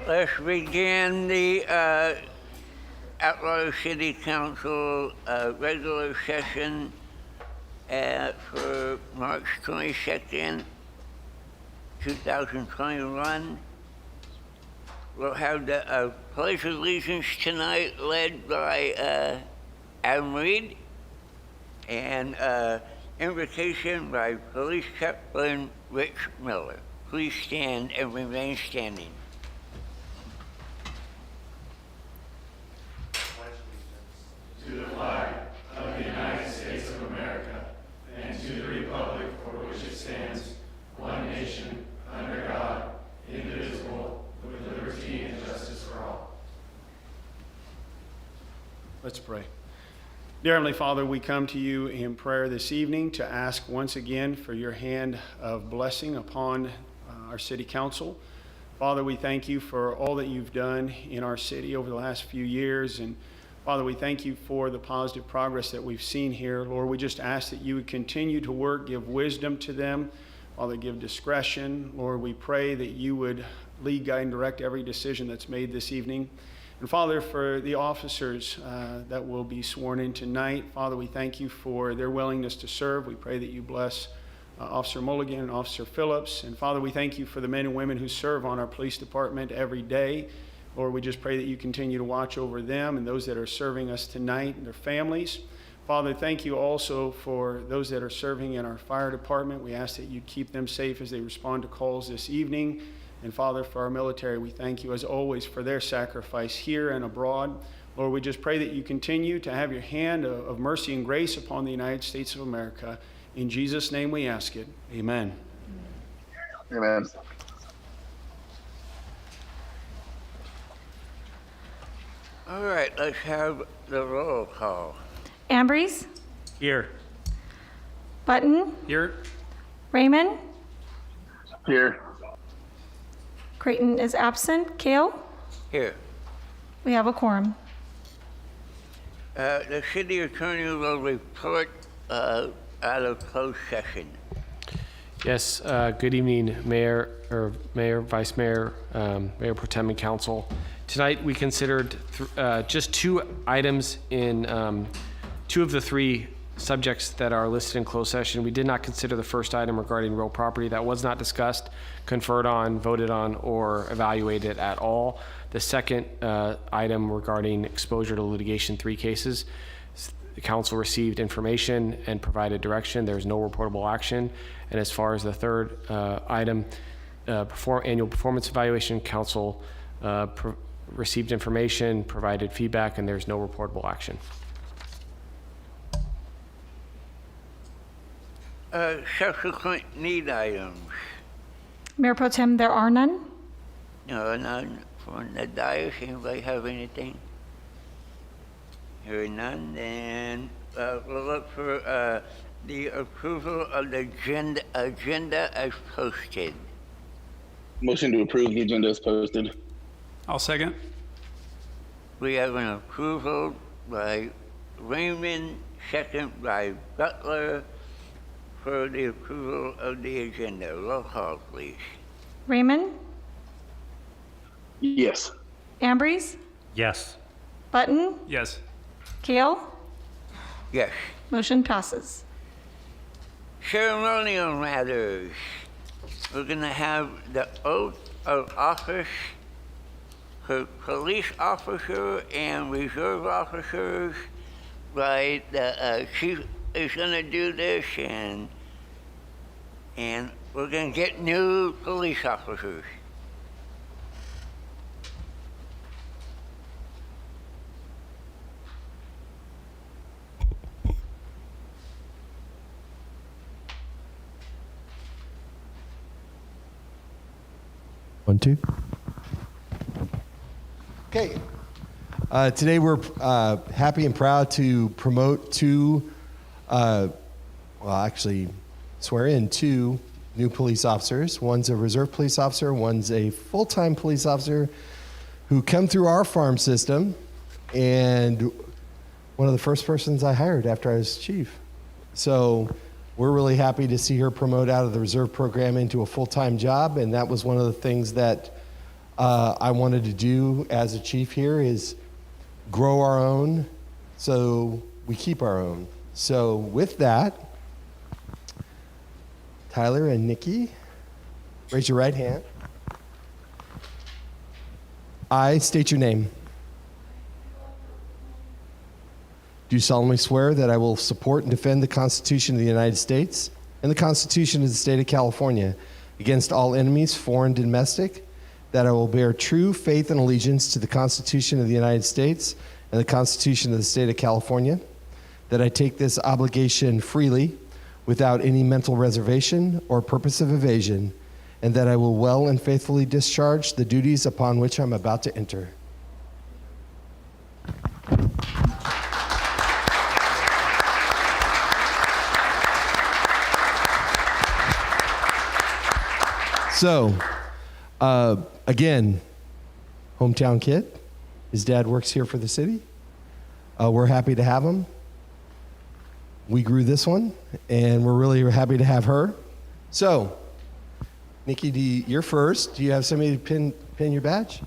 Let's begin the Atwater City Council regular session for March 22nd, 2021. We'll have the Pledge of Allegiance tonight led by Adam Reed, and invocation by Police Chaplain Rich Miller. Please stand and remain standing. To the flag of the United States of America and to the republic for which it stands, one nation, under God, indivisible, with liberty and justice for all. Let's pray. Dear Heavenly Father, we come to you in prayer this evening to ask once again for your hand of blessing upon our city council. Father, we thank you for all that you've done in our city over the last few years, and Father, we thank you for the positive progress that we've seen here. Lord, we just ask that you would continue to work, give wisdom to them. Father, give discretion. Lord, we pray that you would lead, guide, and direct every decision that's made this evening. And Father, for the officers that will be sworn in tonight, Father, we thank you for their willingness to serve. We pray that you bless Officer Mulligan and Officer Phillips. And Father, we thank you for the men and women who serve on our police department every day. Lord, we just pray that you continue to watch over them and those that are serving us tonight and their families. Father, thank you also for those that are serving in our fire department. We ask that you keep them safe as they respond to calls this evening. And Father, for our military, we thank you as always for their sacrifice here and abroad. Lord, we just pray that you continue to have your hand of mercy and grace upon the United States of America. In Jesus' name we ask it. Amen. Amen. All right, let's have the roll call. Ambrose? Here. Button? Here. Raymond? Here. Creighton is absent. Kale? Here. We have a quorum. The city attorney will report out of closed session. Yes, good evening, Mayor, Vice Mayor, Mayor Pro Tem and Council. Tonight we considered just two items in two of the three subjects that are listed in closed session. We did not consider the first item regarding real property. That was not discussed, conferred on, voted on, or evaluated at all. The second item regarding exposure to litigation, 3 cases. The council received information and provided direction. There's no reportable action. And as far as the third item, annual performance evaluation, council received information, provided feedback, and there's no reportable action. Subsequent need items. Mayor Pro Tem, there are none. No, none from the dais. Anybody have anything? Hearing none, then we'll look for the approval of the agenda as posted. Motion to approve the agenda as posted. I'll second. We have an approval by Raymond, second by Butler, for the approval of the agenda. Roll call, please. Raymond? Yes. Ambrose? Yes. Button? Yes. Kale? Yes. Motion passes. Ceremonial matters. We're going to have the oath of office for police officer and reserve officers. Right, the chief is going to do this, and we're going to get new police officers. One, two. Okay. Today we're happy and proud to promote swear in two new police officers. One's a reserve police officer, one's a full-time police officer who come through our farm system, and one of the first persons I hired after I was chief. So we're really happy to see her promote out of the reserve program into a full-time job, and that was one of the things that I wanted to do as a chief here is grow our own so we keep our own. So with that, Tyler and Nikki, raise your right hand. I state your name. Do solemnly swear that I will support and defend the Constitution of the United States and the Constitution of the State of California against all enemies, foreign and domestic, that I will bear true faith and allegiance to the Constitution of the United States and the Constitution of the State of California, that I take this obligation freely without any mental reservation or purpose of evasion, and that I will well and faithfully discharge the duties upon which I'm about to enter. So, again, hometown kid. His dad works here for the city. We're happy to have him. We grew this one, and we're really happy to have her. So, Nikki, you're first. Do you have somebody to pin your badge?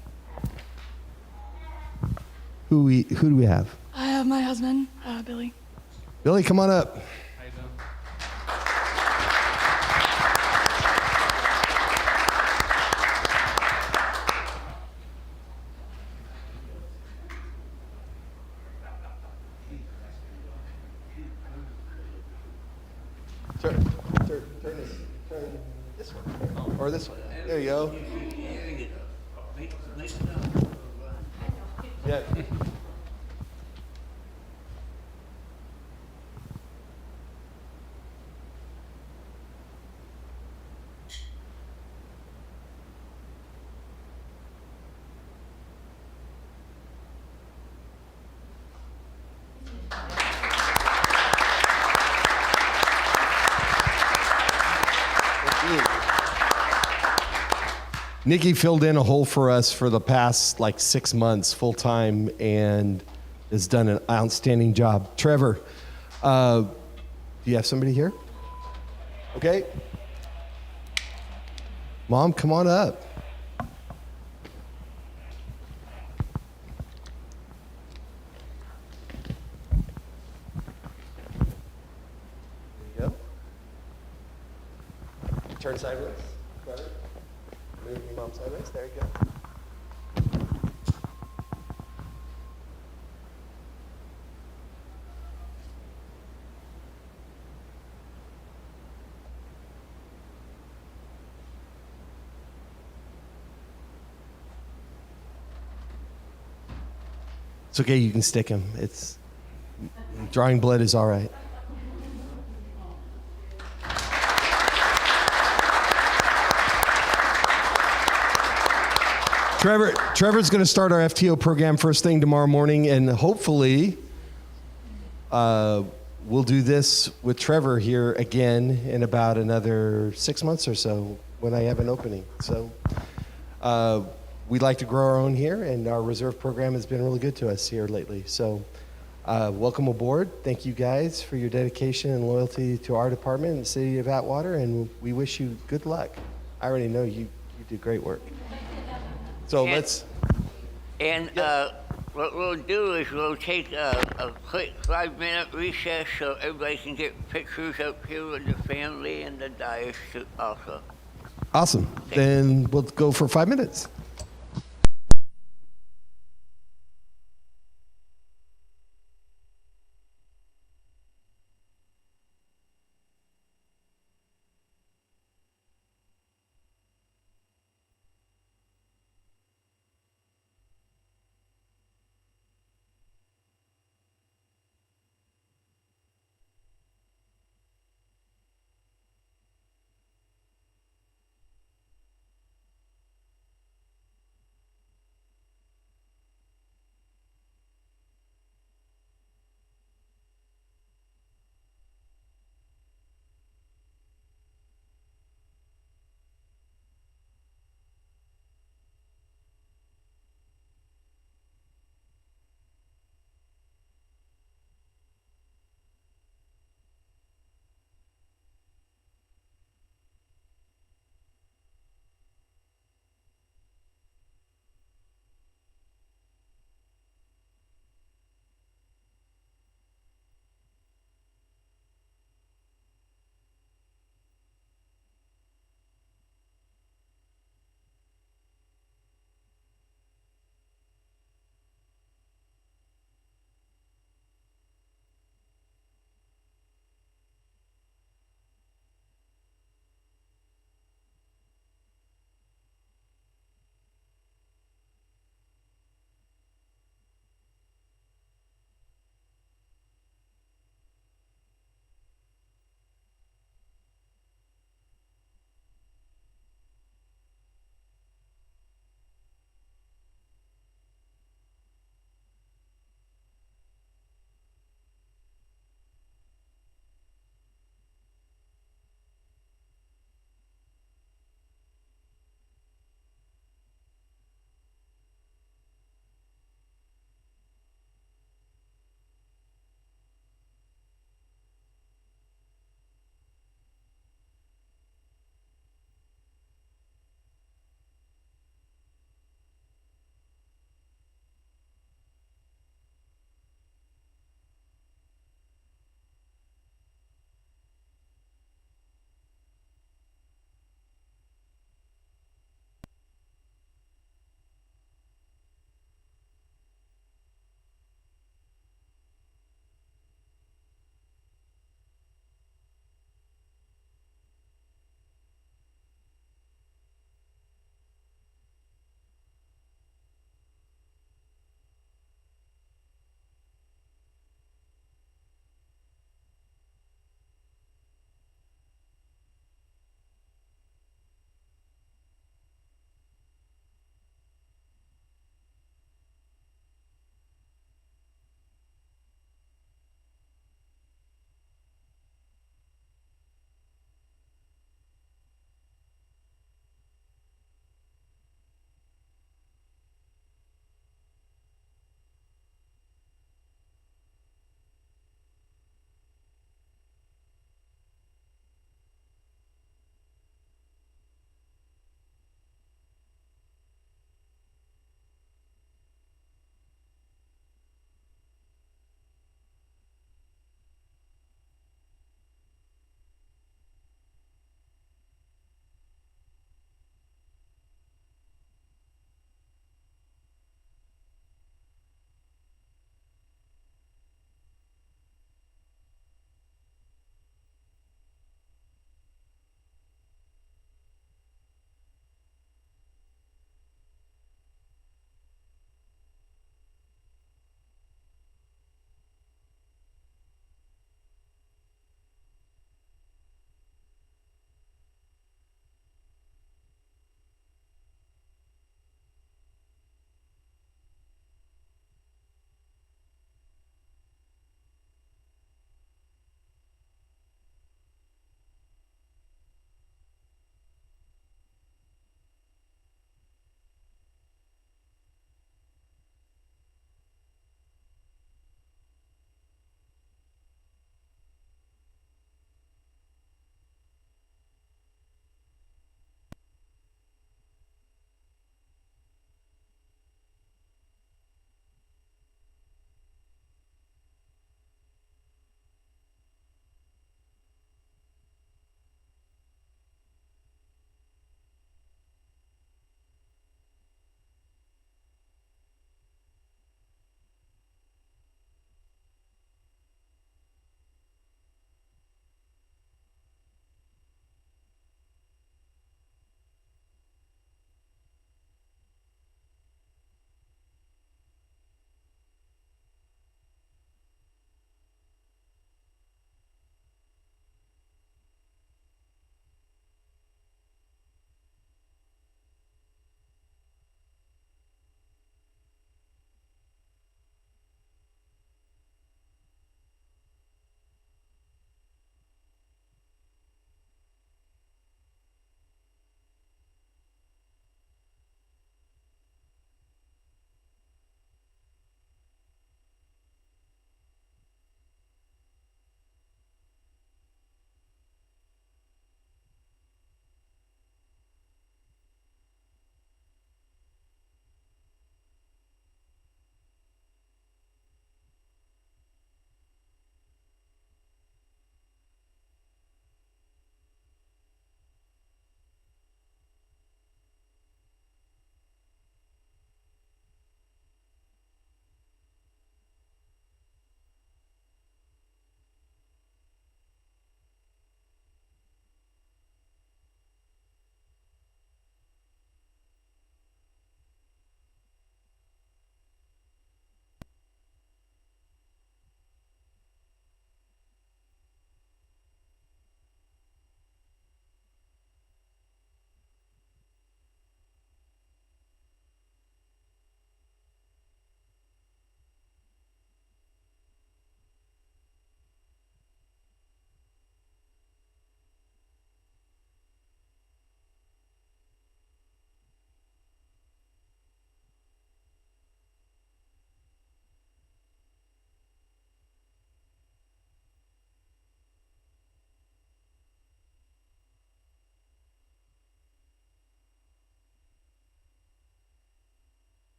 Who do we have? I have my husband, Billy. Billy, come on up. Turn this one. Or this one. There you go. Yeah. Nikki filled in a hole for us for the past 6 months full time and has done an outstanding job. Trevor, do you have somebody here? Okay. Mom, come on up. There you go. Turn sideways. Trevor. Move your mom sideways. There you go. It's okay. You can stick him. It's drawing blood is all right. Trevor's going to start our FTO program first thing tomorrow morning, and hopefully we'll do this with Trevor here again in about another 6 months or so when I have an opening. So we'd like to grow our own here, and our reserve program has been really good to us here lately. So welcome aboard. Thank you guys for your dedication and loyalty to our department and the city of Atwater, and we wish you good luck. I already know you do great work. So let's. And what we'll do is we'll take a quick 5-minute recess so everybody can get pictures up here with the family and the dais also. Awesome. Then we'll go for 5 minutes.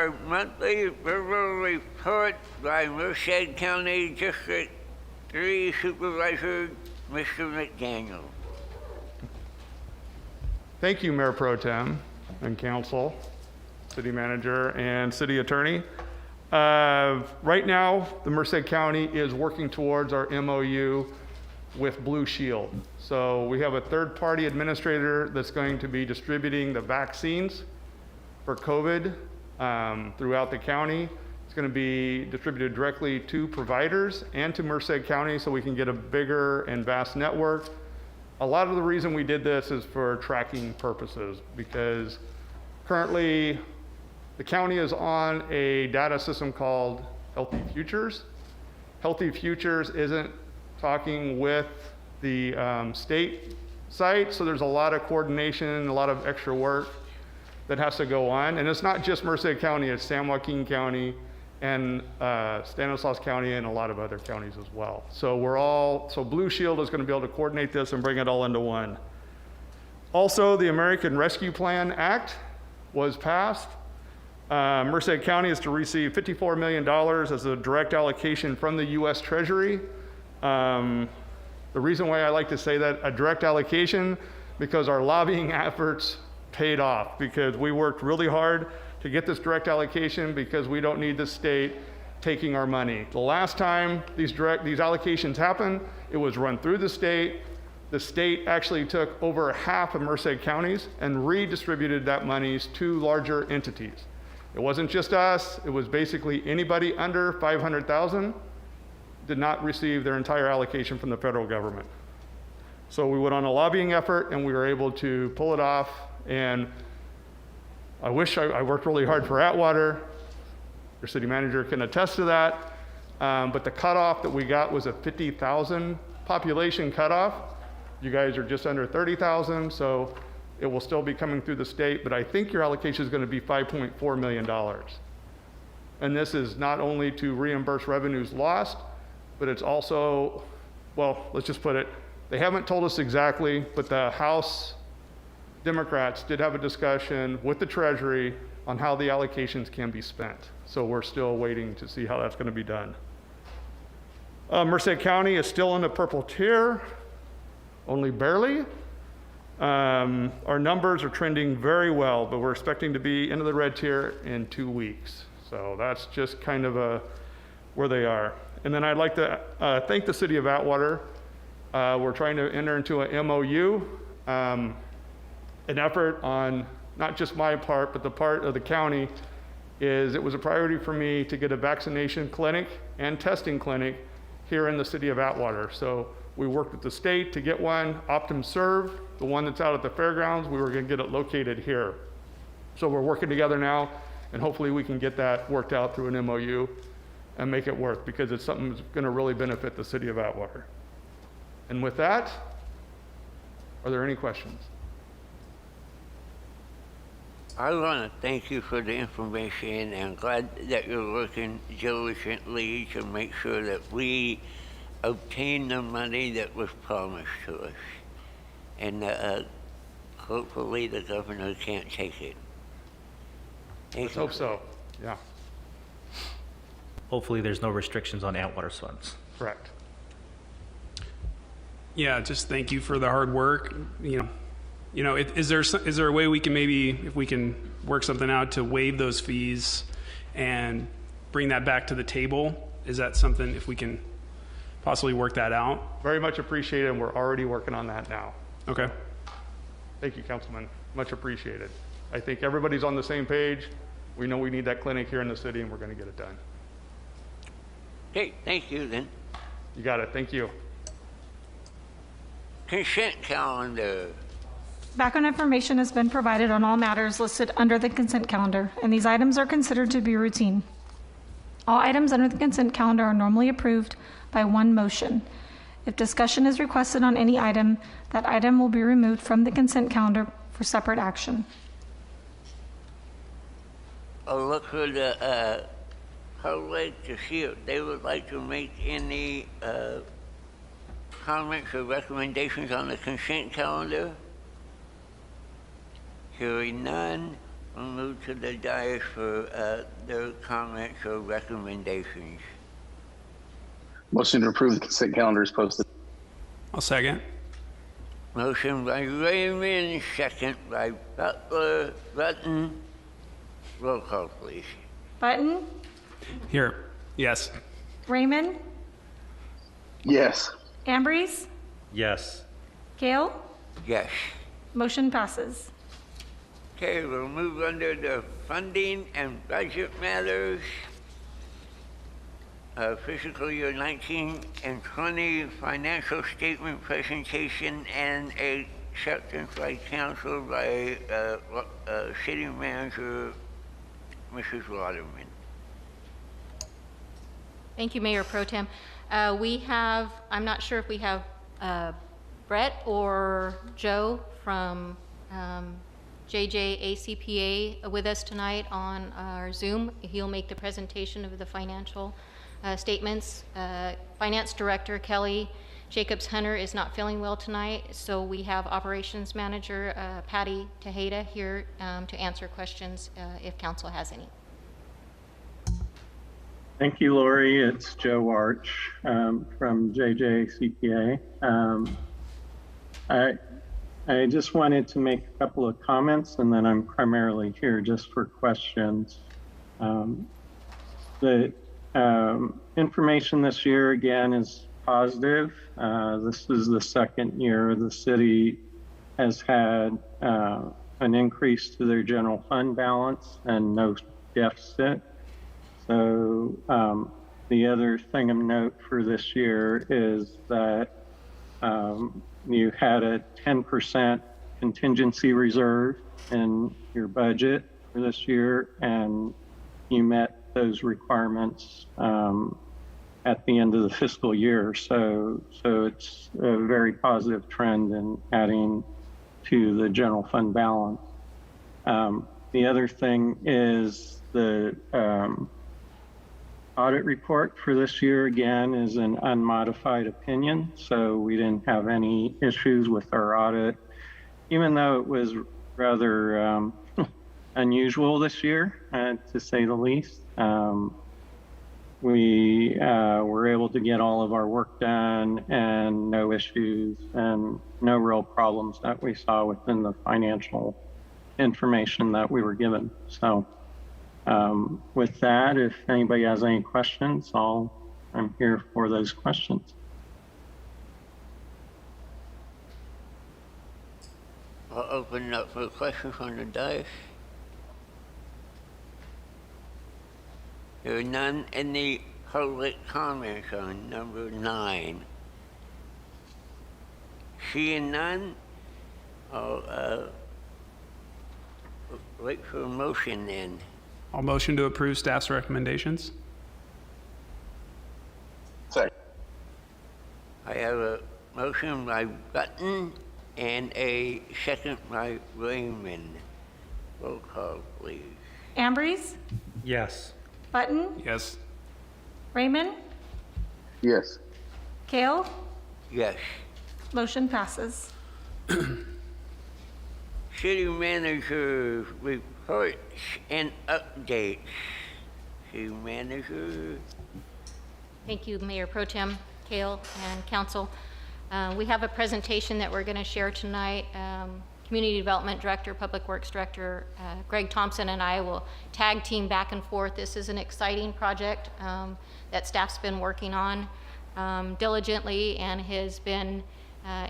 our monthly verbal report by Merced County District 3 Supervisor, Mr. McDaniel. Thank you, Mayor Pro Tem and Council, City Manager, and City Attorney. Right now, the Merced County is working towards our MOU with Blue Shield. So we have a third-party administrator that's going to be distributing the vaccines for COVID throughout the county. It's going to be distributed directly to providers and to Merced County so we can get a bigger and vast network. A lot of the reason we did this is for tracking purposes, because currently the county is on a data system called Healthy Futures. Healthy Futures isn't talking with the state site, so there's a lot of coordination, a lot of extra work that has to go on. And it's not just Merced County, it's San Joaquin County and Stanislaus County and a lot of other counties as well. So Blue Shield is going to be able to coordinate this and bring it all into one. Also, the American Rescue Plan Act was passed. Merced County is to receive $54 million as a direct allocation from the U.S. Treasury. The reason why I like to say that, a direct allocation, because our lobbying efforts paid off, because we worked really hard to get this direct allocation because we don't need the state taking our money. The last time these allocations happened, it was run through the state. The state actually took over half of Merced counties and redistributed that monies to larger entities. It wasn't just us, it was basically anybody under 500,000 did not receive their entire allocation from the federal government. So we went on a lobbying effort and we were able to pull it off, and I wish I worked really hard for Atwater. Your city manager can attest to that. But the cutoff that we got was a 50,000 population cutoff. You guys are just under 30,000, so it will still be coming through the state, but I think your allocation is going to be $5.4 million. And this is not only to reimburse revenues lost, but it's also, well, let's just put it, they haven't told us exactly, but the House Democrats did have a discussion with the Treasury on how the allocations can be spent. So we're still waiting to see how that's going to be done. Merced County is still in the purple tier, only barely. Our numbers are trending very well, but we're expecting to be into the red tier in 2 weeks. So that's just kind of where they are. And then I'd like to thank the city of Atwater. We're trying to enter into an MOU, an effort on not just my part, but the part of the county. It was a priority for me to get a vaccination clinic and testing clinic here in the city of Atwater. So we worked with the state to get one. Optum Serve, the one that's out at the fairgrounds, we were going to get it located here. So we're working together now, and hopefully we can get that worked out through an MOU and make it work, because it's something that's going to really benefit the city of Atwater. And with that, are there any questions? I want to thank you for the information, and glad that you're working diligently to make sure that we obtain the money that was promised to us. And hopefully the governor can't take it. Let's hope so, yeah. Hopefully there's no restrictions on Atwater's funds. Correct. Yeah, just thank you for the hard work. Is there a way we can maybe, if we can work something out to waive those fees and bring that back to the table? Is that something, if we can possibly work that out? Very much appreciated, and we're already working on that now. Okay. Thank you, Councilman. Much appreciated. I think everybody's on the same page. We know we need that clinic here in the city, and we're going to get it done. Okay, thank you then. You got it. Thank you. Consent calendar. Background information has been provided on all matters listed under the consent calendar, and these items are considered to be routine. All items under the consent calendar are normally approved by one motion. If discussion is requested on any item, that item will be removed from the consent calendar for separate action. I'll look for the public to see if they would like to make any comments or recommendations on the consent calendar. Hearing none, We'll move to the dais for their comments or recommendations. Motion to approve the consent calendar is posted. I'll second. Motion by Raymond, second by Butler. Button. Roll call, please. Button, Here. Yes. Raymond, Yes. Ambrose, Yes. Gale. Yes. Motion passes. Okay, we'll move under the funding and budget matters. Fiscal year 19 and 20 financial statement presentation and acceptance by council by City Manager Mrs. Waterman. Thank you, Mayor Pro Tem. We have, I'm not sure if we have Brett or Joe from JJACPA with us tonight on our Zoom. He'll make the presentation of the financial statements. Finance Director Kelly Jacobs-Hunter is not feeling well tonight, so we have Operations Manager Patty Tejeda here to answer questions if council has any. Thank you, Lori. It's Joe Arch from JJCPA. I just wanted to make a couple of comments, and then I'm primarily here just for questions. The information this year, again, is positive. This is the second year the city has had an increase to their general fund balance and no deficit. So the other thing of note for this year is that you had a 10% contingency reserve in your budget for this year, and you met those requirements at the end of the fiscal year. So it's a very positive trend in adding to the general fund balance. The other thing is the audit report for this year, again, is an unmodified opinion. So we didn't have any issues with our audit, even though it was rather unusual this year, to say the least. We were able to get all of our work done and no issues and no real problems that we saw within the financial information that we were given. So with that, if anybody has any questions, I'm here for those questions. I'll open it up for questions on the dais. There are none. Any public comments on number 9? Seeing none, I'll wait for a motion then. I'll motion to approve staff's recommendations. Second. I have a motion by Button and a second by Raymond. Roll call, please. Ambrose, Yes. Button, Yes. Raymond, Yes. Kale. Yes. Motion passes. City Manager reports and updates. City Manager. Thank you, Mayor Pro Tem, Kale, and Council. We have a presentation that we're going to share tonight. Community Development Director, Public Works Director Greg Thompson and I will tag team back and forth. This is an exciting project that staff's been working on diligently and has been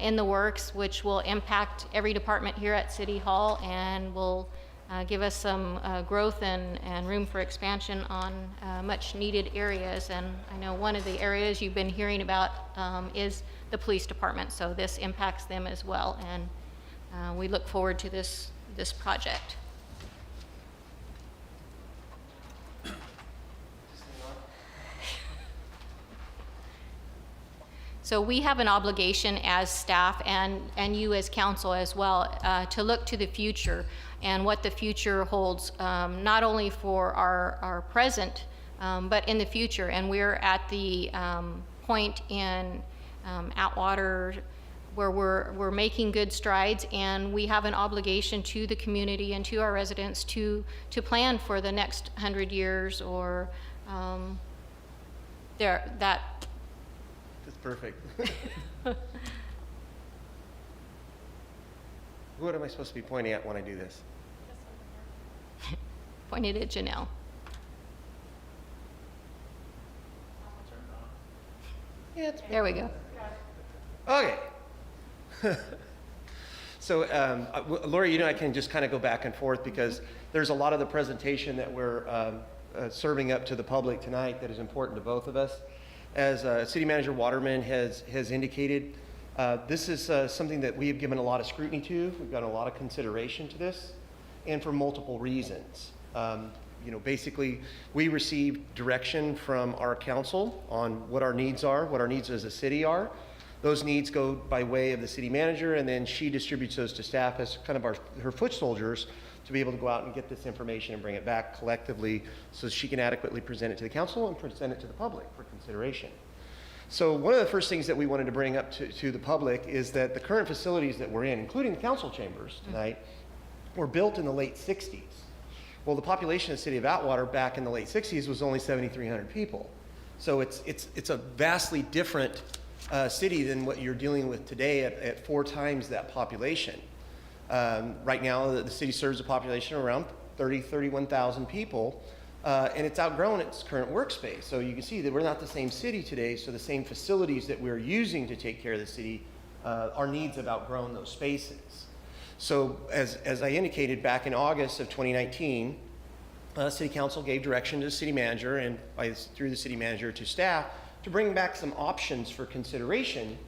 in the works, which will impact every department here at City Hall and will give us some growth and room for expansion on much needed areas. And I know one of the areas you've been hearing about is the police department, so this impacts them as well. And we look forward to this project. So we have an obligation as staff and you as council as well to look to the future and what the future holds, not only for our present, but in the future. And we're at the point in Atwater where we're making good strides, and we have an obligation to the community and to our residents to plan for the next 100 years or that. That's perfect. What am I supposed to be pointing at when I do this? Pointed at Janelle. Yeah, there we go. Okay. So, Lori, you know, I can just kind of go back and forth because there's a lot of the presentation that we're serving up to the public tonight that is important to both of us. As City Manager Waterman has indicated, this is something that we have given a lot of scrutiny to. We've got a lot of consideration to this, and for multiple reasons. You know, basically, we received direction from our council on what our needs are, what our needs as a city are. Those needs go by way of the city manager, and then she distributes those to staff as kind of her foot soldiers to be able to go out and get this information and bring it back collectively so she can adequately present it to the council and present it to the public for consideration. So one of the first things that we wanted to bring up to the public is that the current facilities that we're in, including the council chambers tonight, were built in the late 60s. Well, the population of the city of Atwater back in the late 60s was only 7,300 people. So it's a vastly different city than what you're dealing with today at 4 times that population. Right now, the city serves a population of around 31,000 people, and it's outgrown its current workspace. So you can see that we're not the same city today, so the same facilities that we're using to take care of the city, our needs have outgrown those spaces. So as I indicated back in August of 2019, City Council gave direction to the city manager and through the city manager to staff to bring back some options for consideration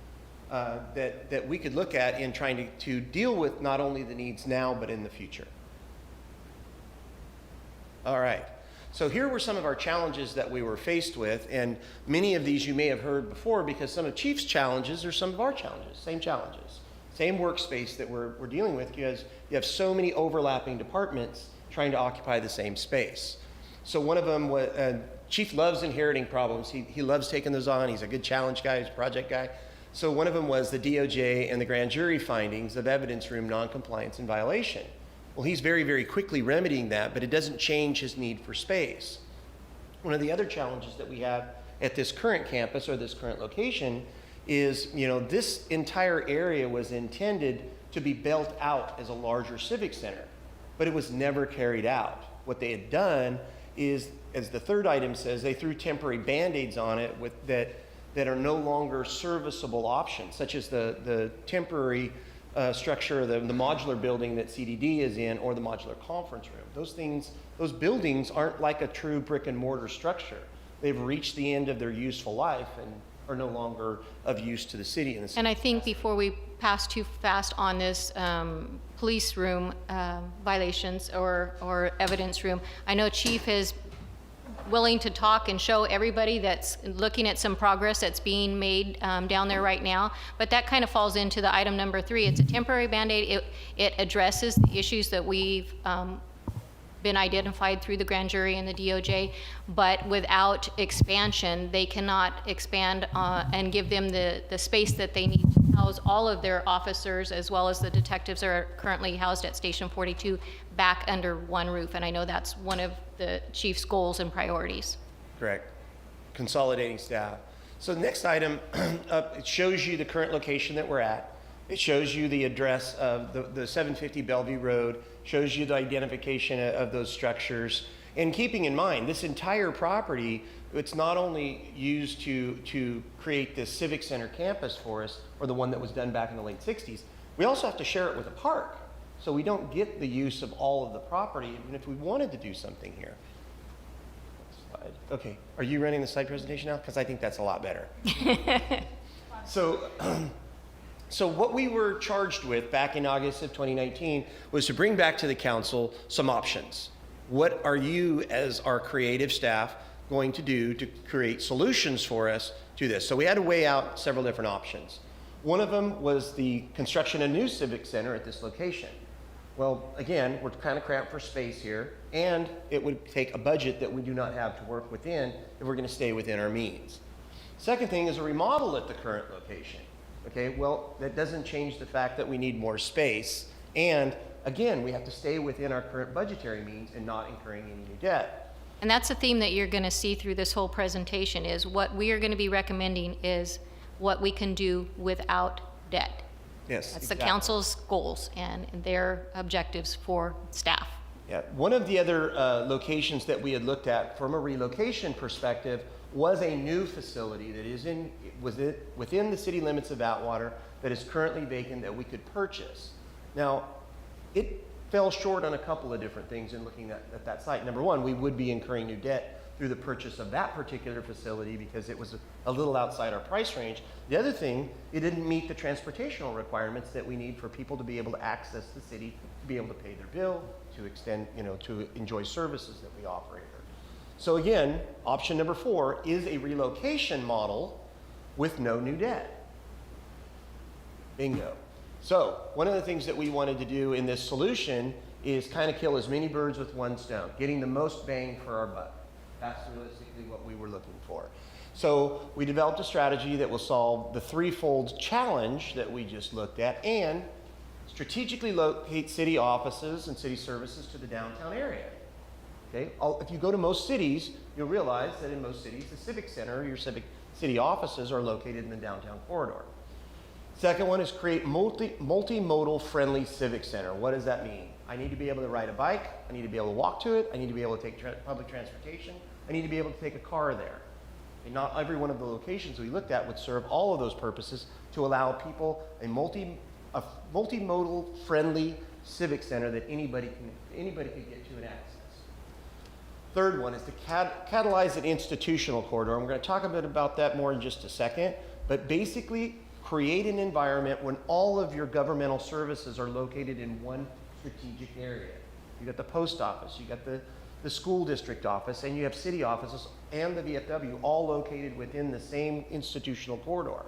that we could look at in trying to deal with not only the needs now, but in the future. All right. So here were some of our challenges that we were faced with, and many of these you may have heard before because some of Chief's challenges are some of our challenges, same challenges. Same workspace that we're dealing with because you have so many overlapping departments trying to occupy the same space. So one of them was, Chief loves inheriting problems. He loves taking those on. He's a good challenge guy, he's a project guy. So one of them was the DOJ and the grand jury findings of evidence room noncompliance and violation. Well, he's very, very quickly remedying that, but it doesn't change his need for space. One of the other challenges that we have at this current campus or this current location is, you know, this entire area was intended to be built out as a larger civic center, but it was never carried out. What they had done is, as the third item says, they threw temporary Band-Aids on it that are no longer serviceable options, such as the temporary structure, the modular building that CDD is in, or the modular conference room. Those buildings aren't like a true brick and mortar structure. They've reached the end of their useful life and are no longer of use to the city. And I think before we pass too fast on this police room violations or evidence room, I know Chief is willing to talk and show everybody that's looking at some progress that's being made down there right now, but that kind of falls into the item number 3. It's a temporary Band-Aid. It addresses the issues that we've been identified through the grand jury and the DOJ, but without expansion, they cannot expand and give them the space that they need to house all of their officers as well as the detectives that are currently housed at Station 42 back under one roof. And I know that's one of the chief's goals and priorities. Correct. Consolidating staff. So the next item up, it shows you the current location that we're at. It shows you the address of the 750 Bellevue Road, shows you the identification of those structures. And keeping in mind, this entire property, it's not only used to create this civic center campus for us, or the one that was done back in the late 60s, we also have to share it with a park. So we don't get the use of all of the property, even if we wanted to do something here. Slide. Okay, are you running the slide presentation now? Because I think that's a lot better. So what we were charged with back in August of 2019 was to bring back to the council some options. What are you, as our creative staff, going to do to create solutions for us to this? So we had to weigh out several different options. One of them was the construction of a new civic center at this location. Well, again, we're kind of cramped for space here, and it would take a budget that we do not have to work within if we're going to stay within our means. Second thing is a remodel at the current location. Okay, well, that doesn't change the fact that we need more space. And again, we have to stay within our current budgetary means and not incurring any new debt. And that's a theme that you're going to see through this whole presentation is what we are going to be recommending is what we can do without debt. Yes, That's exactly. the council's goals and their objectives for staff. Yeah, one of the other locations that we had looked at from a relocation perspective was a new facility that is within the city limits of Atwater that is currently vacant that we could purchase. Now, it fell short on a couple of different things in looking at that site. Number one, we would be incurring new debt through the purchase of that particular facility because it was a little outside our price range. The other thing, it didn't meet the transportational requirements that we need for people to be able to access the city, to be able to pay their bill, to extend, to enjoy services that we operate there. So again, option number 4 is a relocation model with no new debt. Bingo. So one of the things that we wanted to do in this solution is kind of kill as many birds with one stone, getting the most bang for our buck. That's realistically what we were looking for. So we developed a strategy that will solve the threefold challenge that we just looked at and strategically locate city offices and city services to the downtown area. Okay? If you go to most cities, you'll realize that in most cities, the civic center, your civic city offices are located in the downtown corridor. Second one is create multimodal friendly civic center. What does that mean? I need to be able to ride a bike. I need to be able to walk to it. I need to be able to take public transportation. I need to be able to take a car there. And not every one of the locations we looked at would serve all of those purposes to allow people a multimodal friendly civic center that anybody could get to and access. Third one is to catalyze an institutional corridor. I'm going to talk a bit about that more in just a second, but basically create an environment when all of your governmental services are located in one strategic area. You got the post office, you got the school district office, and you have city offices and the VFW all located within the same institutional corridor.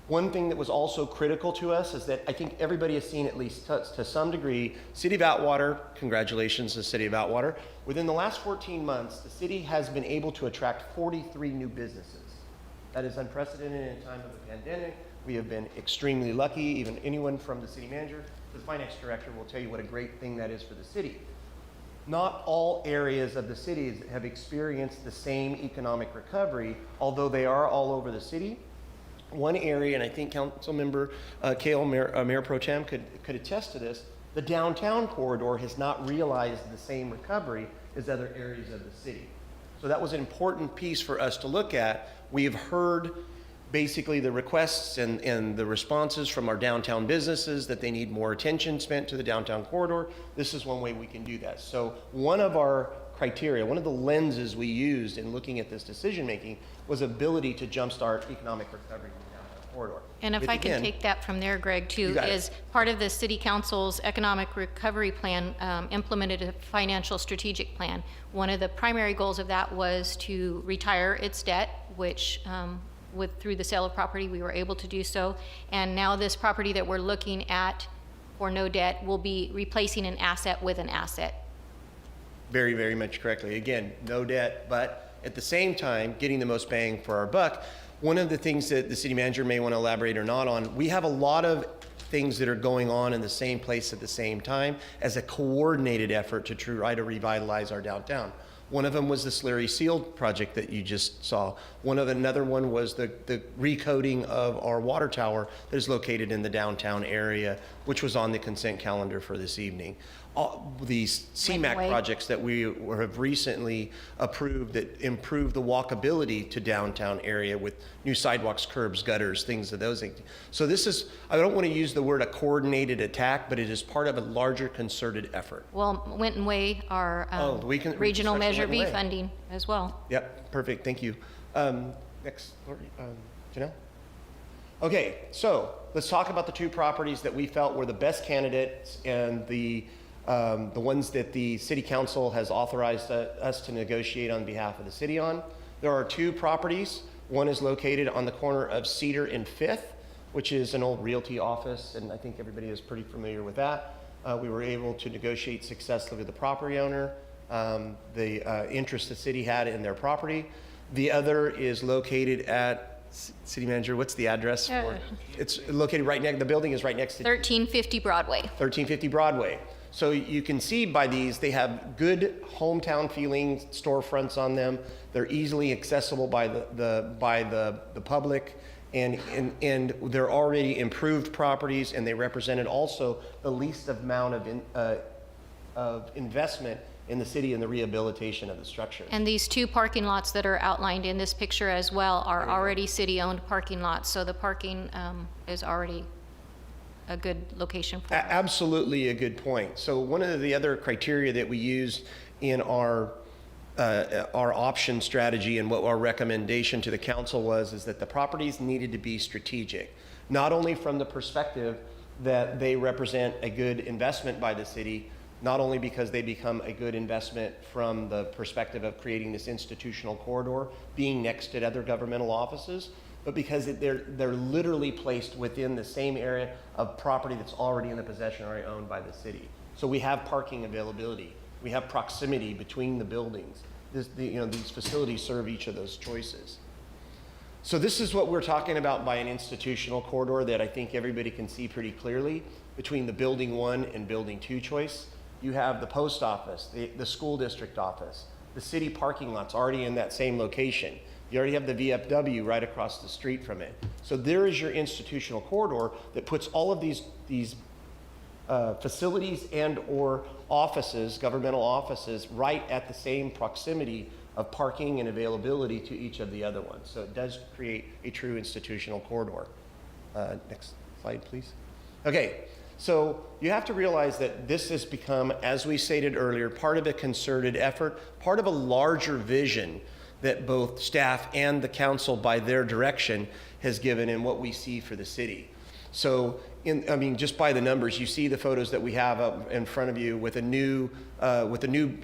One thing that was also critical to us is that I think everybody has seen at least to some degree, City of Atwater, congratulations to the City of Atwater, within the last 14 months, the city has been able to attract 43 new businesses. That is unprecedented in a time of a pandemic. We have been extremely lucky. Even anyone from the city manager to the finance director will tell you what a great thing that is for the city. Not all areas of the city have experienced the same economic recovery, although they are all over the city. One area, and I think Councilmember Kale, Mayor Pro Tem could attest to this, the downtown corridor has not realized the same recovery as other areas of the city. So that was an important piece for us to look at. We've heard basically the requests and the responses from our downtown businesses that they need more attention spent to the downtown corridor. This is one way we can do that. So one of our criteria, one of the lenses we used in looking at this decision making was ability to jumpstart economic recovery in the downtown corridor. And if I can take that from there, Greg, too, is part of the City Council's economic recovery plan implemented a financial strategic plan. One of the primary goals of that was to retire its debt, which through the sale of property, we were able to do so. And now this property that we're looking at for no debt will be replacing an asset with an asset. Very, very much correctly. Again, no debt, but at the same time, getting the most bang for our buck. One of the things that the city manager may want to elaborate or not on, we have a lot of things that are going on in the same place at the same time as a coordinated effort to try to revitalize our downtown. One of them was the Slurry Seal project that you just saw. Another one was the recoding of our water tower that is located in the downtown area, which was on the consent calendar for this evening. These CMAQ projects that we have recently approved that improve the walkability to downtown area with new sidewalks, curbs, gutters, things of those things. So this is, I don't want to use the word a coordinated attack, but it is part of a larger concerted effort. Well, Winton Way, our regional Measure B funding as well. Yep, perfect, thank you. Next, Janelle? Okay, so let's talk about the two properties that we felt were the best candidates and the ones that the City Council has authorized us to negotiate on behalf of the city on. There are two properties. One is located on the corner of Cedar and 5th, which is an old realty office, and I think everybody is pretty familiar with that. We were able to negotiate successfully with the property owner, the interest the city had in their property. The other is located at City Manager, what's the address for? It's located right next, the building is right next to 1350 Broadway. 1350 Broadway. So you can see by these, they have good hometown feeling storefronts on them. They're easily accessible by the public, and they're already improved properties, and they represented also the least amount of investment in the city in the rehabilitation of the structure. And these two parking lots that are outlined in this picture as well are already city-owned parking lots, so the parking is already a good location for them. Absolutely a good point. So one of the other criteria that we used in our option strategy and what our recommendation to the council is that the properties needed to be strategic, not only from the perspective that they represent a good investment by the city, not only because they become a good investment from the perspective of creating this institutional corridor, being next to other governmental offices, but because they're literally placed within the same area of property that's already in the possession or owned by the city. So we have parking availability. We have proximity between the buildings. These facilities serve each of those choices. So this is what we're talking about by an institutional corridor that I think everybody can see pretty clearly between the Building 1 and Building 2 choice. You have the post office, the school district office, the city parking lots already in that same location. You already have the VFW right across the street from it. So there is your institutional corridor that puts all of these facilities and or offices, governmental offices, right at the same proximity of parking and availability to each of the other ones. So it does create a true institutional corridor. Next slide, please. Okay. So you have to realize that this has become, as we stated earlier, part of a concerted effort, part of a larger vision that both staff and the council, by their direction, has given in what we see for the city. So, just by the numbers, you see the photos that we have up in front of you with the new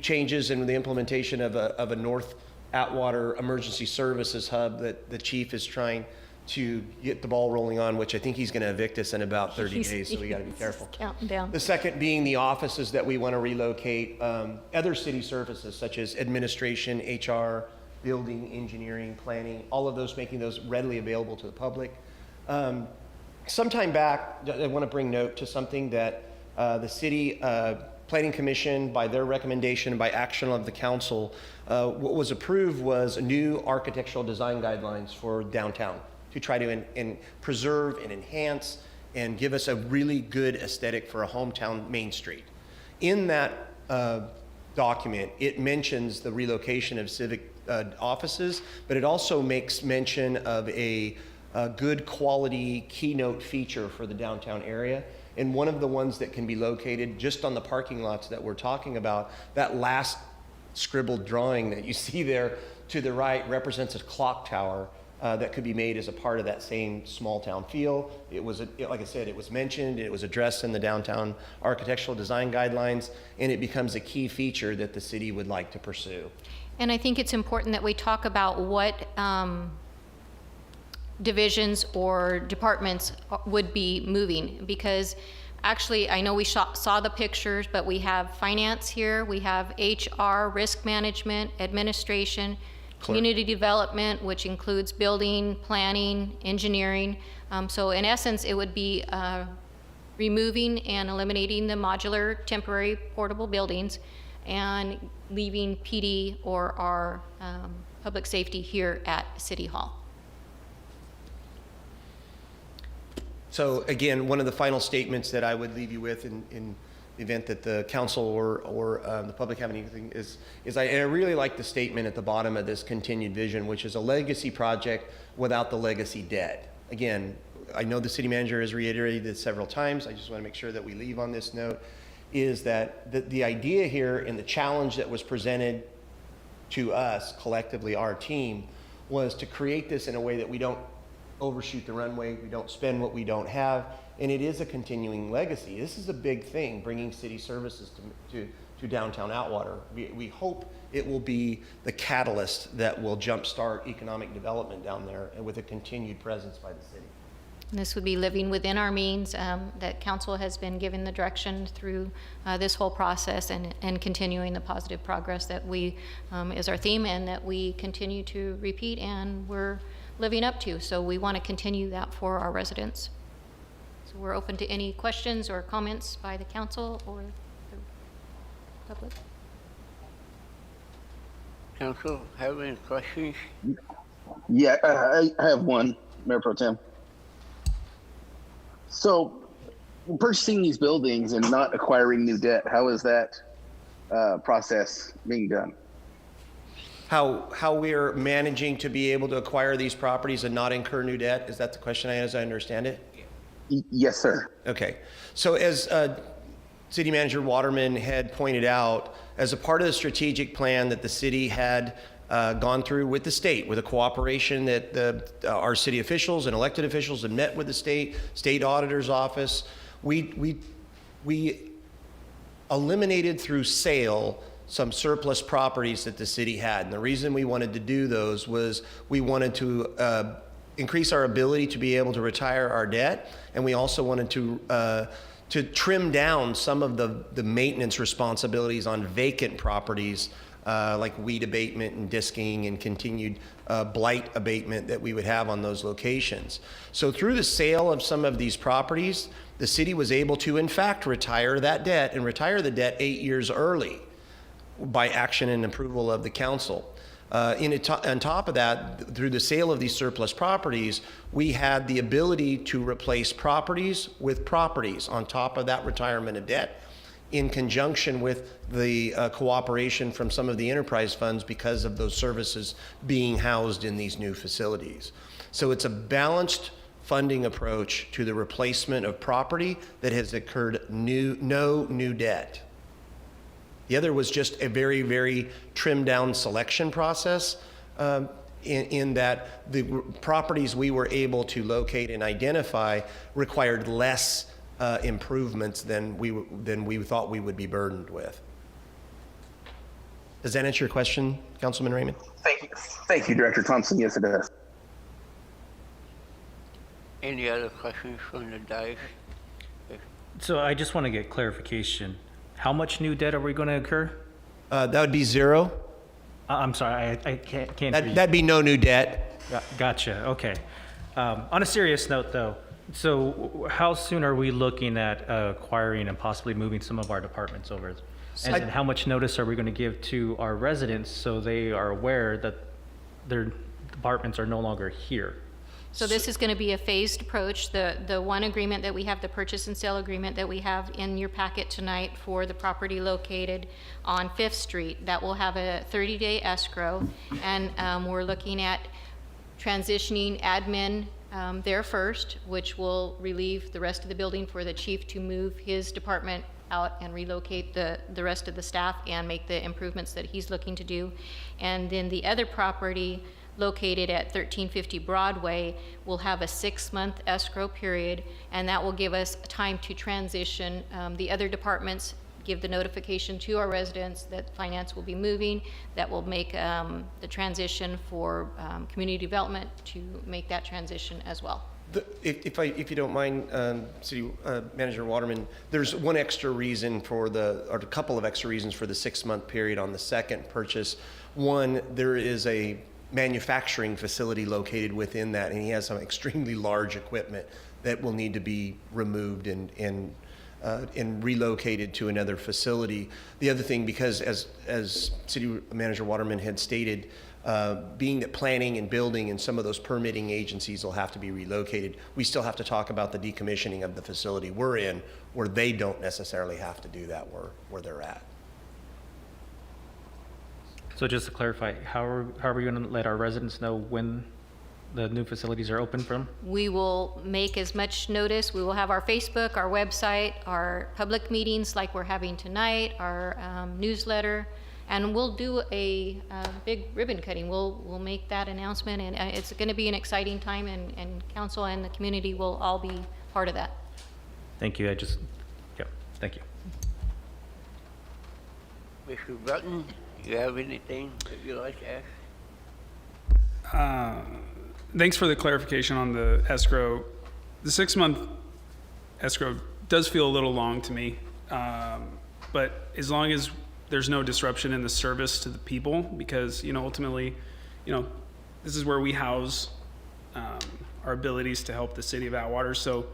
changes and the implementation of a North Atwater Emergency Services hub that the chief is trying to get the ball rolling on, which I think he's going to evict us in about 30 days, so we got to be careful. Counting down. The second being the offices that we want to relocate, other city services such as administration, HR, building, engineering, planning, all of those, making those readily available to the public. Sometime back, I want to bring note to something that the city planning commission, by their recommendation, by action of the council, what was approved was new architectural design guidelines for downtown, to try to preserve and enhance and give us a really good aesthetic for a hometown Main Street. In that document, it mentions the relocation of civic offices, but it also makes mention of a good quality keynote feature for the downtown area. And one of the ones that can be located just on the parking lots that we're talking about, that last scribbled drawing that you see there to the right represents a clock tower that could be made as a part of that same small town feel. It was, like I said, it was mentioned, it was addressed in the downtown architectural design guidelines, and it becomes a key feature that the city would like to pursue. And I think it's important that we talk about what divisions or departments would be moving, because actually I know we saw the pictures, but we have finance here, we have HR, risk management, administration, community development, which includes building, planning, engineering. So in essence, it would be removing and eliminating the modular temporary portable buildings and leaving PD or our public safety here at City Hall. So again, one of the final statements that I would leave you with in the event that the council or the public have anything is I really like the statement at the bottom of this continued vision, which is a legacy project without the legacy debt. Again, I know the city manager has reiterated this several times. I just want to make sure that we leave on this note, is that the idea here and the challenge that was presented to us collectively, our team, was to create this in a way that we don't overshoot the runway, we don't spend what we don't have, and it is a continuing legacy. This is a big thing, bringing city services to downtown Atwater. We hope it will be the catalyst that will jumpstart economic development down there, and with a continued presence by the city. This would be living within our means, that council has been given the direction through this whole process, and continuing the positive progress that we is our theme, and that we continue to repeat, and we're living up to. So we want to continue that for our residents. So we're open to any questions or comments by the council or the public. Council, have any questions? Yeah, I have one, Mayor Pro Tem. So, purchasing these buildings and not acquiring new debt, how is that process being done? How we're managing to be able to acquire these properties and not incur new debt? Is that the question, as I understand it? Yes, sir. Okay. So as City Manager Waterman had pointed out, as a part of the strategic plan that the city had gone through with the state, with a cooperation that our city officials and elected officials had met with the state auditor's office, we eliminated through sale some surplus properties that the city had. And the reason we wanted to do those was we wanted to increase our ability to be able to retire our debt, and we also wanted to trim down some of the maintenance responsibilities on vacant properties, like weed abatement and disking and continued blight abatement that we would have on those locations. So through the sale of some of these properties, the city was able to, in fact, retire that debt and retire the debt 8 years early by action and approval of the council. On top of that, through the sale of these surplus properties, we had the ability to replace properties with properties on top of that retirement of debt, in conjunction with the cooperation from some of the enterprise funds because of those services being housed in these new facilities. So it's a balanced funding approach to the replacement of property that has incurred no new debt. The other was just a very, very trimmed down selection process in that the properties we were able to locate and identify required less improvements than we thought we would be burdened with. Does that answer your question, Councilman Raymond? Thank you, Director Thompson. Yes, it does. Any other questions from the dais? So I just want to get clarification. How much new debt are we going to incur? That would be zero. I'm sorry, I can't hear you. That'd be no new debt. Gotcha, okay. On a serious note, though, so how soon are we looking at acquiring and possibly moving some of our departments over? And then how much notice are we going to give to our residents so they are aware that their departments are no longer here? So this is going to be a phased approach. The one agreement that we have, the purchase and sale agreement that we have in your packet tonight for the property located on 5th Street, that will have a 30-day escrow, and we're looking at transitioning admin there first, which will relieve the rest of the building for the chief to move his department out and relocate the rest of the staff and make the improvements that he's looking to do. And then the other property located at 1350 Broadway will have a 6-month escrow period, and that will give us time to transition. The other departments give the notification to our residents that finance will be moving. That will make the transition for community development to make that transition as well. If you don't mind, City Manager Waterman, there's one extra reason or a couple of extra reasons for the 6-month period on the second purchase. One, there is a manufacturing facility located within that, and he has some extremely large equipment that will need to be removed and relocated to another facility. The other thing, because as City Manager Waterman had stated, being that planning and building and some of those permitting agencies will have to be relocated, we still have to talk about the decommissioning of the facility we're in, where they don't necessarily have to do that where they're at. So just to clarify, how are we going to let our residents know when the new facilities are open from? We will make as much notice. We will have our Facebook, our website, our public meetings like we're having tonight, our newsletter, and we'll do a big ribbon cutting. We'll make that announcement, and it's going to be an exciting time, and council and the community will all be part of that. Thank you. Thank you. Mr. Button, do you have anything that you'd like to ask? Thanks for the clarification on the escrow. The 6-month escrow does feel a little long to me, but as long as there's no disruption in the service to the people, because ultimately, this is where we house our abilities to help the city of Atwater. So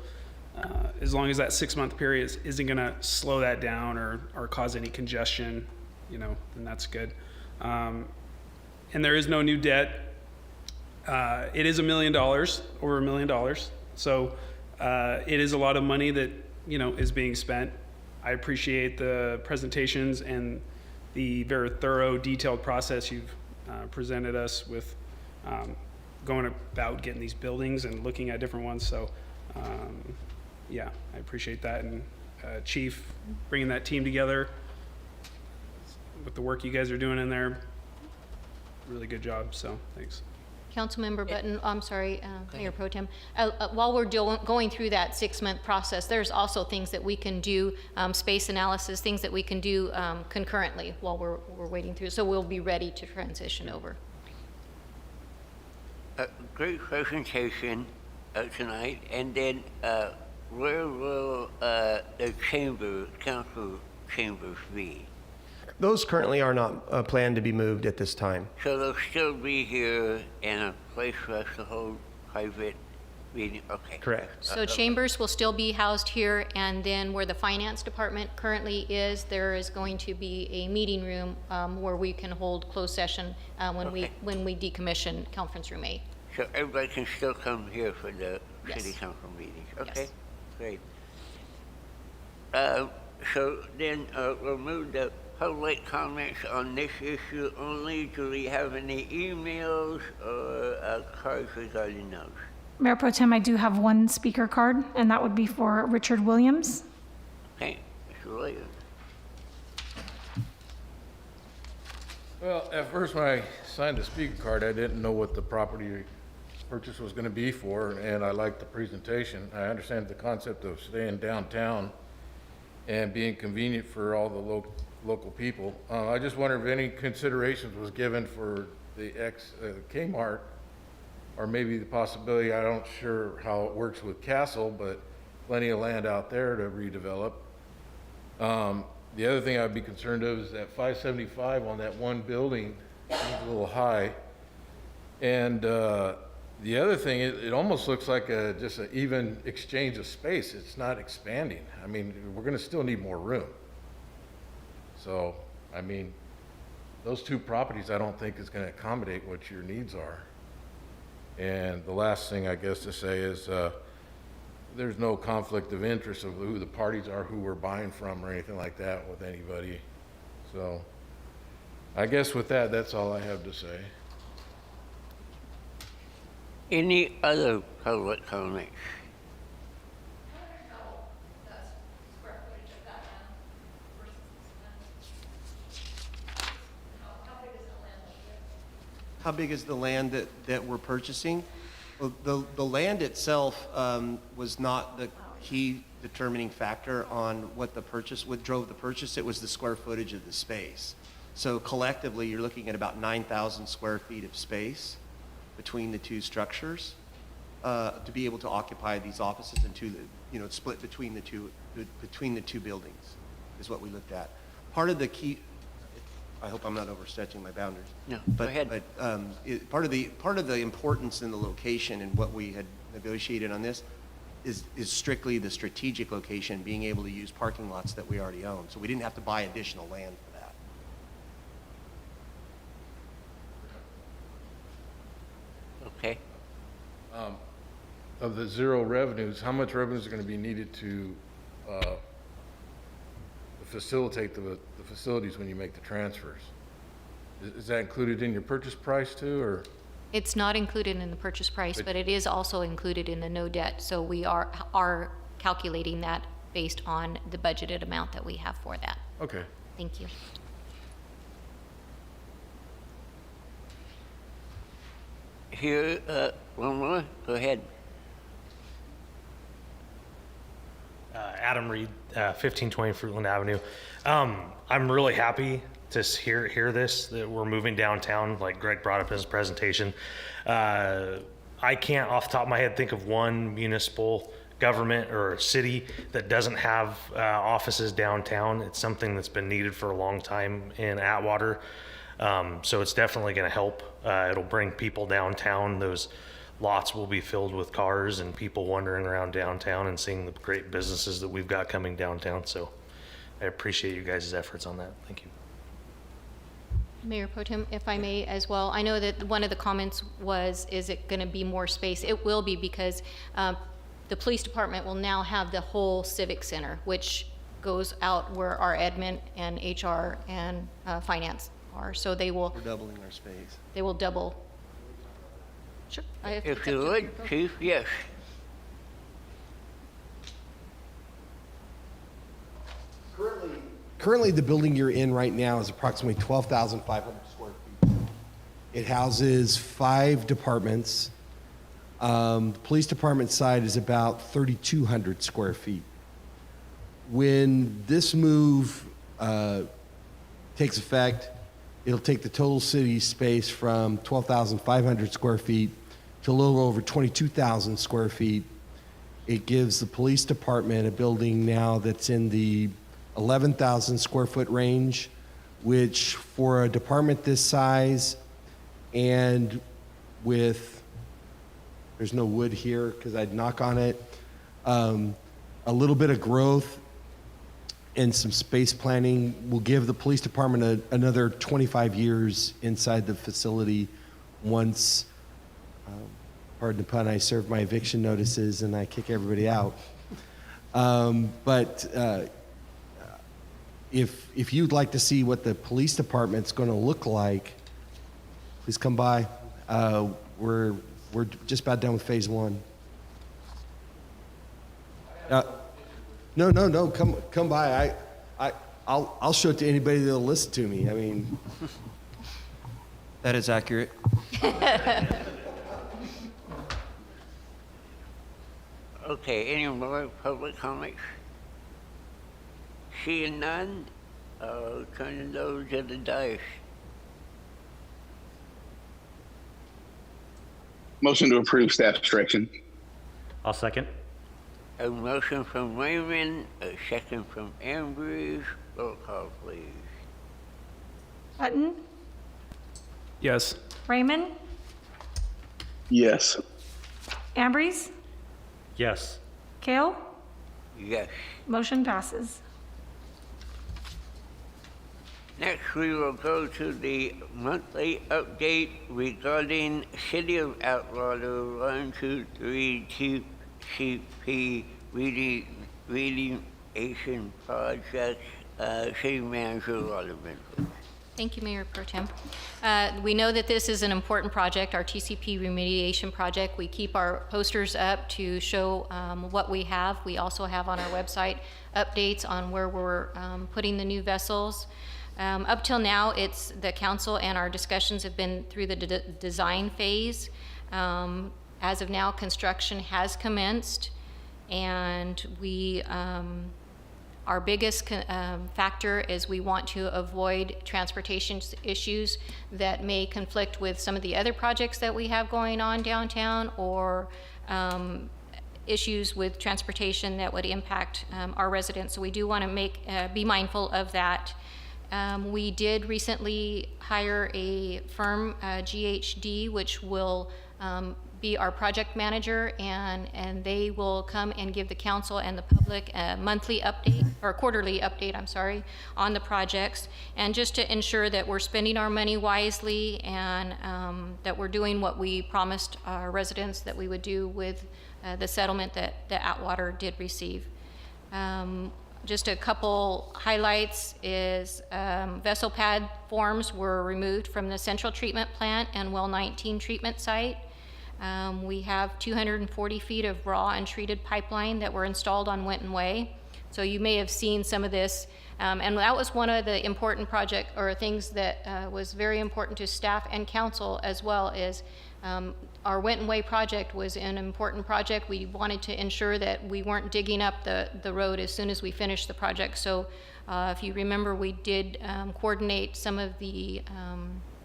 as long as that 6-month period isn't going to slow that down or cause any congestion, then that's good. And there is no new debt. It is $1 million, over $1 million. So it is a lot of money that, is being spent. I appreciate the presentations and the very thorough, detailed process you've presented us with going about getting these buildings and looking at different ones. So, yeah, I appreciate that. And Chief, bringing that team together with the work you guys are doing in there, really good job. So, thanks. Councilmember Button, I'm sorry, Mayor Pro Tem. While we're going through that 6-month process, there's also things that we can do, space analysis, things that we can do concurrently while we're waiting through. So we'll be ready to transition over. Great presentation tonight. And then where will the council chambers be? Those currently are not planned to be moved at this time. So they'll still be here in a place for us to hold private meeting? Okay. Correct. So chambers will still be housed here, and then where the finance department currently is, there is going to be a meeting room where we can hold closed session when we decommission conference room 8. So everybody can still come here for the city Yes. council meetings? Okay, Yes. great. So then we'll move the public comments on this issue only. Do we have any emails or cards regarding those? Mayor Pro Tem, I do have one speaker card, and that would be for Richard Williams. Okay, Mr. Williams. Well, at first when I signed the speaker card, I didn't know what the property purchase was going to be for, and I liked the presentation. I understand the concept of staying downtown and being convenient for all the local people. I just wonder if any considerations was given for the Kmart, or maybe the possibility, I don't sure how it works with Castle, but plenty of land out there to redevelop. The other thing I'd be concerned of is that 575 on that one building seems a little high. And the other thing, it almost looks like just an even exchange of space. It's not expanding. I mean, we're going to still need more room. So, I mean, those two properties I don't think is going to accommodate what your needs are. And the last thing I guess to say is there's no conflict of interest of who the parties are, who we're buying from or anything like that with anybody. So I guess with that, that's all I have to say. Any other public comments? How big is the land that we're purchasing? Well, the land itself was not the key determining factor on what drove the purchase. It was the square footage of the space. So collectively, you're looking at about 9,000 square feet of space between the two structures to be able to occupy these offices and split between the two buildings is what we looked at. Part of the key. I hope I'm not overstretching my boundaries. No, go ahead. But part of the importance in the location and what we had negotiated on this is strictly the strategic location, being able to use parking lots that we already own. So we didn't have to buy additional land for that. Okay. Of the zero revenues, how much revenues are going to be needed to facilitate the facilities when you make the transfers? Is that included in your purchase price too, or? It's not included in the purchase price, but it is also included in the no debt. So we are calculating that based on the budgeted amount that we have for that. Okay. Thank you. Here, one more. Go ahead. Adam Reed, 1520 Fruitland Avenue. I'm really happy to hear this, that we're moving downtown, like Greg brought up in his presentation. I can't off the top of my head think of one municipal government or city that doesn't have offices downtown. It's something that's been needed for a long time in Atwater. So it's definitely going to help. It'll bring people downtown, those lots will be filled with cars and people wandering around downtown and seeing the great businesses that we've got coming downtown. So I appreciate you guys' efforts on that. Thank you. Mayor Pro Tem, if I may as well, I know that one of the comments was, is it going to be more space? It will be, because the police department will now have the whole civic center, which goes out where our admin and HR and finance are. So they will. We're doubling our space. They will double. Sure. If you would, Chief, yes. Currently, the building you're in right now is approximately 12,500 square feet. It houses 5 departments. The police department side is about 3,200 square feet. When this move takes effect, it'll take the total city space from 12,500 square feet to a little over 22,000 square feet. It gives the police department a building now that's in the 11,000 square foot range, which for a department this size and with, there's no wood here because I'd knock on it, a little bit of growth and some space planning will give the police department another 25 years inside the facility once, pardon the pun, I serve my eviction notices and I kick everybody out. If you'd like to see what the police department's going to look like, please come by. We're just about done with phase 1. No. Come by. I'll show it to anybody that'll listen to me. I mean, That is accurate. Okay, any more public comments? Seeing none, turning those to the dice. Motion to approve staff direction. I'll second. A motion from Raymond, a second from Ambrose. Roll call, please. Hutton, Yes. Raymond, Yes. Ambrose, Yes. Kale. Yes. Motion passes. Next, we will go to the monthly update regarding City of Atwater 123 TCP remediation project. City Manager Waterman. Thank you, Mayor Pro Tem. We know that this is an important project, our TCP remediation project. We keep our posters up to show what we have. We also have on our website updates on where we're putting the new vessels. Up till now, it's the council and our discussions have been through the design phase. As of now, construction has commenced, and our biggest factor is we want to avoid transportation issues that may conflict with some of the other projects that we have going on downtown, or issues with transportation that would impact our residents. So we do want to be mindful of that. We did recently hire a firm, GHD, which will be our project manager, and they will come and give the council and the public a monthly update, or quarterly update, I'm sorry, on the projects, and just to ensure that we're spending our money wisely and that we're doing what we promised our residents that we would do with the settlement that Atwater did receive. Just a couple highlights is vessel pad forms were removed from the central treatment plant and well 19 treatment site. We have 240 feet of raw and treated pipeline that were installed on Winton Way. So you may have seen some of this, and that was one of the important project or things that was very important to staff and council, as well as our Winton Way project was an important project. We wanted to ensure that we weren't digging up the road as soon as we finished the project. So if you remember, we did coordinate some of the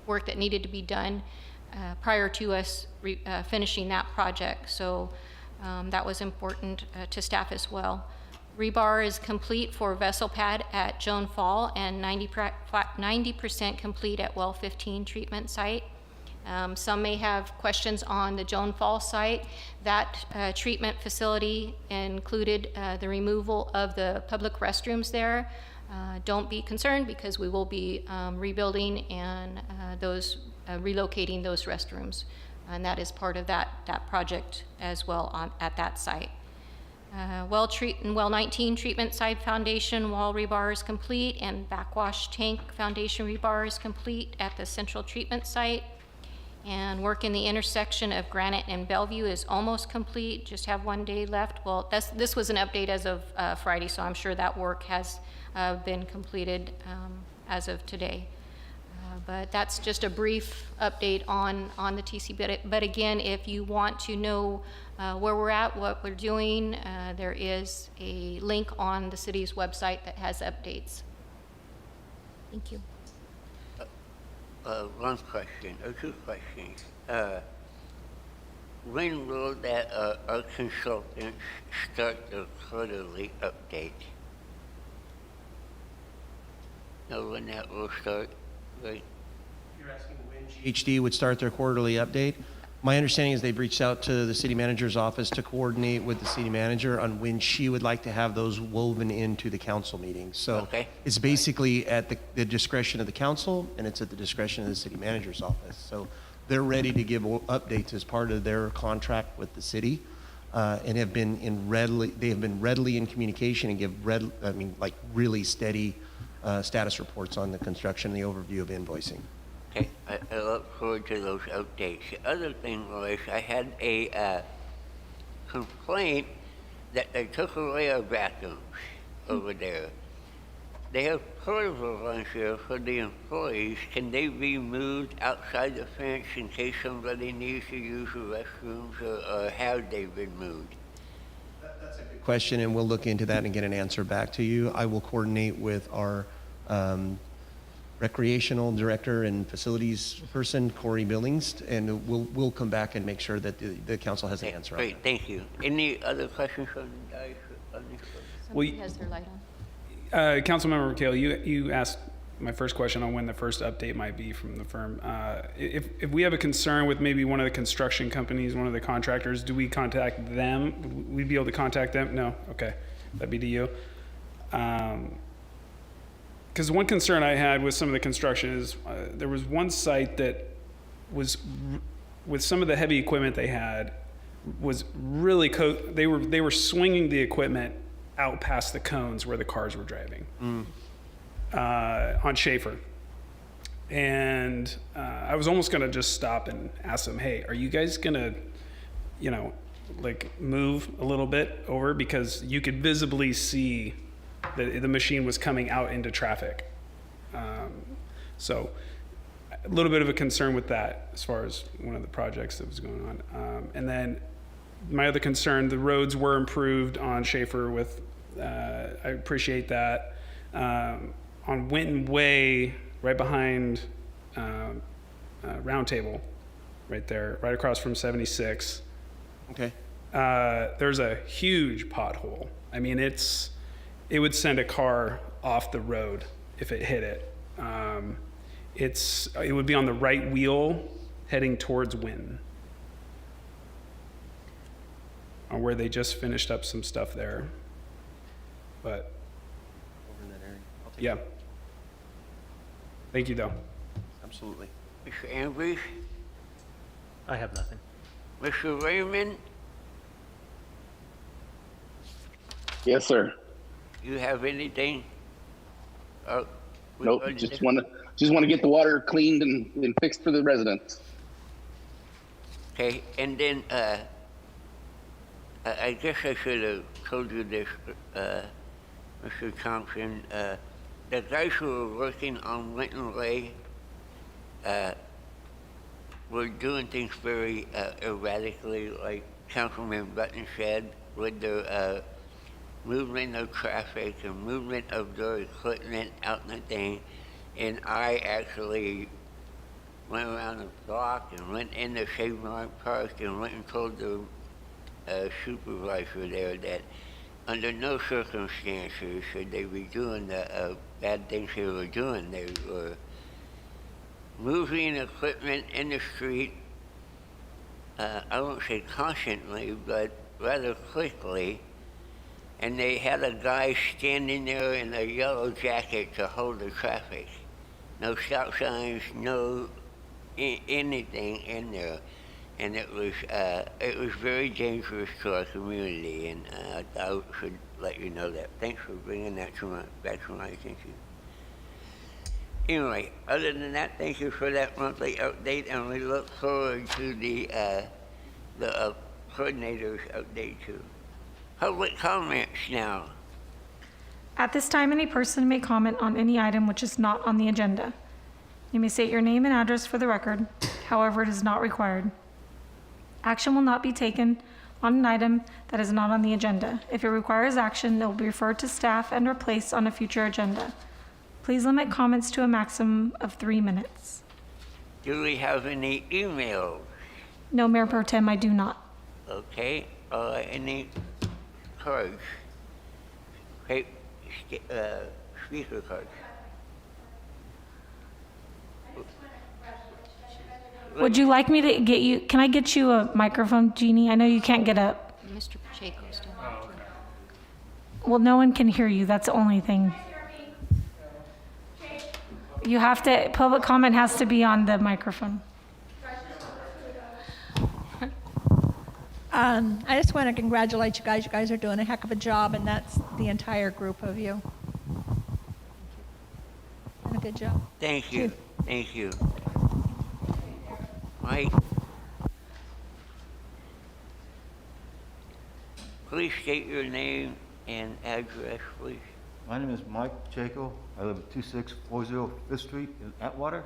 work that needed to be done prior to us finishing that project. So that was important to staff as well. Rebar is complete for vessel pad at Joan Fall and 90% complete at well 15 treatment site. Some may have questions on the Joan Falls site. That treatment facility included the removal of the public restrooms there. Don't be concerned because we will be rebuilding and relocating those restrooms. And that is part of that project as well at that site. Well 19 treatment side foundation wall rebar is complete, and backwash tank foundation rebar is complete at the central treatment site. And work in the intersection of Granite and Bellevue is almost complete, just have 1 day left. Well, this was an update as of Friday, so I'm sure that work has been completed as of today. But that's just a brief update on the TC. But again, if you want to know where we're at, what we're doing, there is a link on the city's website that has updates. Thank you. One question, or two questions. When will that our consultants start the quarterly update? Know when that will start? Right. You're asking when HD would start their quarterly update? My understanding is they've reached out to the city manager's office to coordinate with the city manager on when she would like to have those woven into the council meetings. So it's basically at the discretion of the council, and it's at the discretion of the city manager's office. So they're ready to give updates as part of their contract with the city, and have been readily in communication and give really steady status reports on the construction and the overview of invoicing. Okay, I look forward to those updates. The other thing was I had a complaint that they took away our bathrooms over there. They have portable ones here for the employees. Can they be moved outside the fence in case somebody needs to use the restrooms, or have they been moved? That's a good question, and we'll look into that and get an answer back to you. I will coordinate with our recreational director and facilities person, Corey Billings, and we'll come back and make sure that the council has an answer on that. Great, thank you. Any other questions from you guys on this? Somebody has their light on. Councilmember Kale, you asked my first question on when the first update might be from the firm. If we have a concern with maybe one of the construction companies, one of the contractors, do we contact them? Would we be able to contact them? No? Okay. That'd be to you. Because one concern I had with some of the construction is there was one site that was, with some of the heavy equipment they had, was really, they were swinging the equipment out past the cones where the cars were driving on Schaefer. And I was almost going to just stop and ask them, hey, are you guys going to, move a little bit over? Because you could visibly see the machine was coming out into traffic. So a little bit of a concern with that as far as one of the projects that was going on. And then my other concern, the roads were improved on Schaefer with, I appreciate that. On Winton Way, right behind Round Table, right there, right across from 76. Okay. There's a huge pothole. I mean, it would send a car off the road if it hit it. It would be on the right wheel heading towards Winton, where they just finished up some stuff there. But Over in that area. I'll take yeah. it. Thank you, though. Absolutely. Mr. Andrews? I have nothing. Mr. Raymond? Yes, sir. You have anything? Nope. Just want to get the water cleaned and fixed for the residents. Okay, and then I guess I should have told you this, Mr. Thompson. The guys who were working on Winton Way were doing things very erratically, like Councilman Button said, with their movement of traffic and movement of their equipment out in the thing. And I actually went around the block and went into Shavemart Park and went and told the supervisor there that under no circumstances should they be doing the bad things they were doing. They were moving equipment in the street, I won't say constantly, but rather quickly. And they had a guy standing there in a yellow jacket to hold the traffic. No stop signs, no anything in there. And it was very dangerous to our community, and I should let you know that. Thanks for bringing that back to my attention. Anyway, other than that, thank you for that monthly update, and we look forward to the coordinator's update too. Public comments now. At this time, any person may comment on any item which is not on the agenda. You may state your name and address for the record. However, it is not required. Action will not be taken on an item that is not on the agenda. If it requires action, it will be referred to staff and or placed on a future agenda. Please limit comments to a maximum of 3 minutes. Do we have any emails? No, Mayor Pro Tem, I do not. Okay, any cards? Okay, speaker cards. Would you like me to get you, can I get you a microphone, Jeannie? I know you can't get up. Mr. Pacheco's doing it. Well, no one can hear you, that's the only thing. You have to, public comment has to be on the microphone. I just want to congratulate you guys. You guys are doing a heck of a job, and that's the entire group of you. Done a good job. Thank you. Thank you. Mike? Please state your name and address, please. My name is Mike Pacheco. I live at 2640 5th Street in Atwater.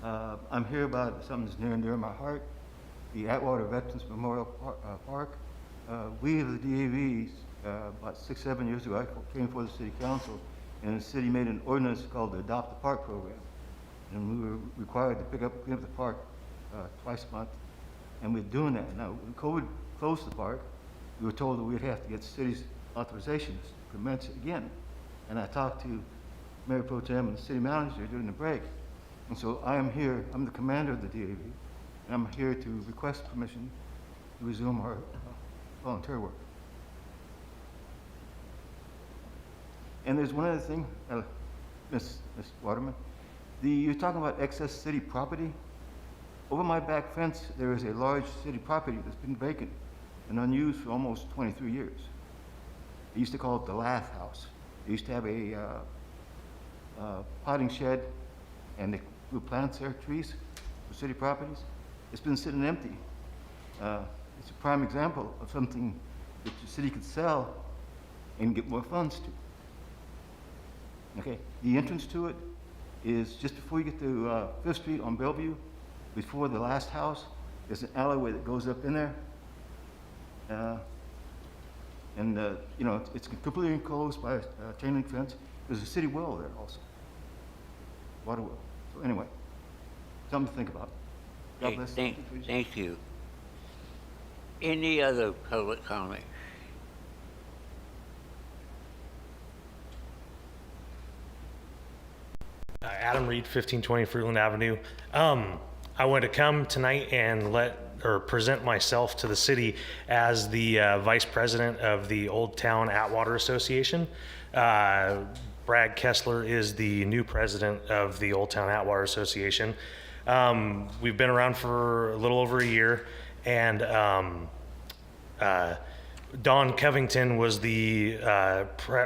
I'm here about something that's near and dear to my heart, the Atwater Veterans Memorial Park. We of the DAVs, about 6-7 years ago, I came before the City Council, and the city made an ordinance called the Adopt a Park program. And we were required to clean up the park twice a month, and we're doing that. Now, when COVID closed the park, we were told that we'd have to get the city's authorizations to commence it again. And I talked to Mayor Pro Tem and the city manager during the break. And so I am here, I'm the commander of the DAV, and I'm here to request permission to resume our volunteer work. And there's one other thing, Ms. Waterman. You're talking about excess city property. Over my back fence, there is a large city property that's been vacant and unused for almost 23 years. They used to call it the Lath House. They used to have a potting shed, and they grew plants there, trees, for city properties. It's been sitting empty. It's a prime example of something that the city could sell and get more funds to. Okay, the entrance to it is just before you get to 5th Street on Bellevue, before the last house. There's an alleyway that goes up in there. You know, it's completely enclosed by a chain link fence. There's a city well there also, water well. So anyway, something to think about. God bless. Thank you. Any other public comment? Adam Reed, 1520 Fruitland Avenue. I want to come tonight and present myself to the city as the vice president of the Old Town Atwater Association. Brad Kessler is the new president of the Old Town Atwater Association. We've been around for a little over a year, and Don Covington was the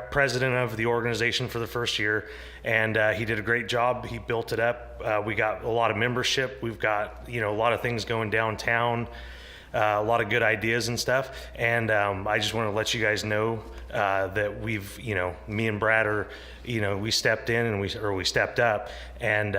president of the organization for the first year, and he did a great job. He built it up. We got a lot of membership. We've got, you know, a lot of things going downtown, a lot of good ideas and stuff. And I just want to let you guys know that we've, you know, me and Brad are, you know, we stepped in and we stepped up, and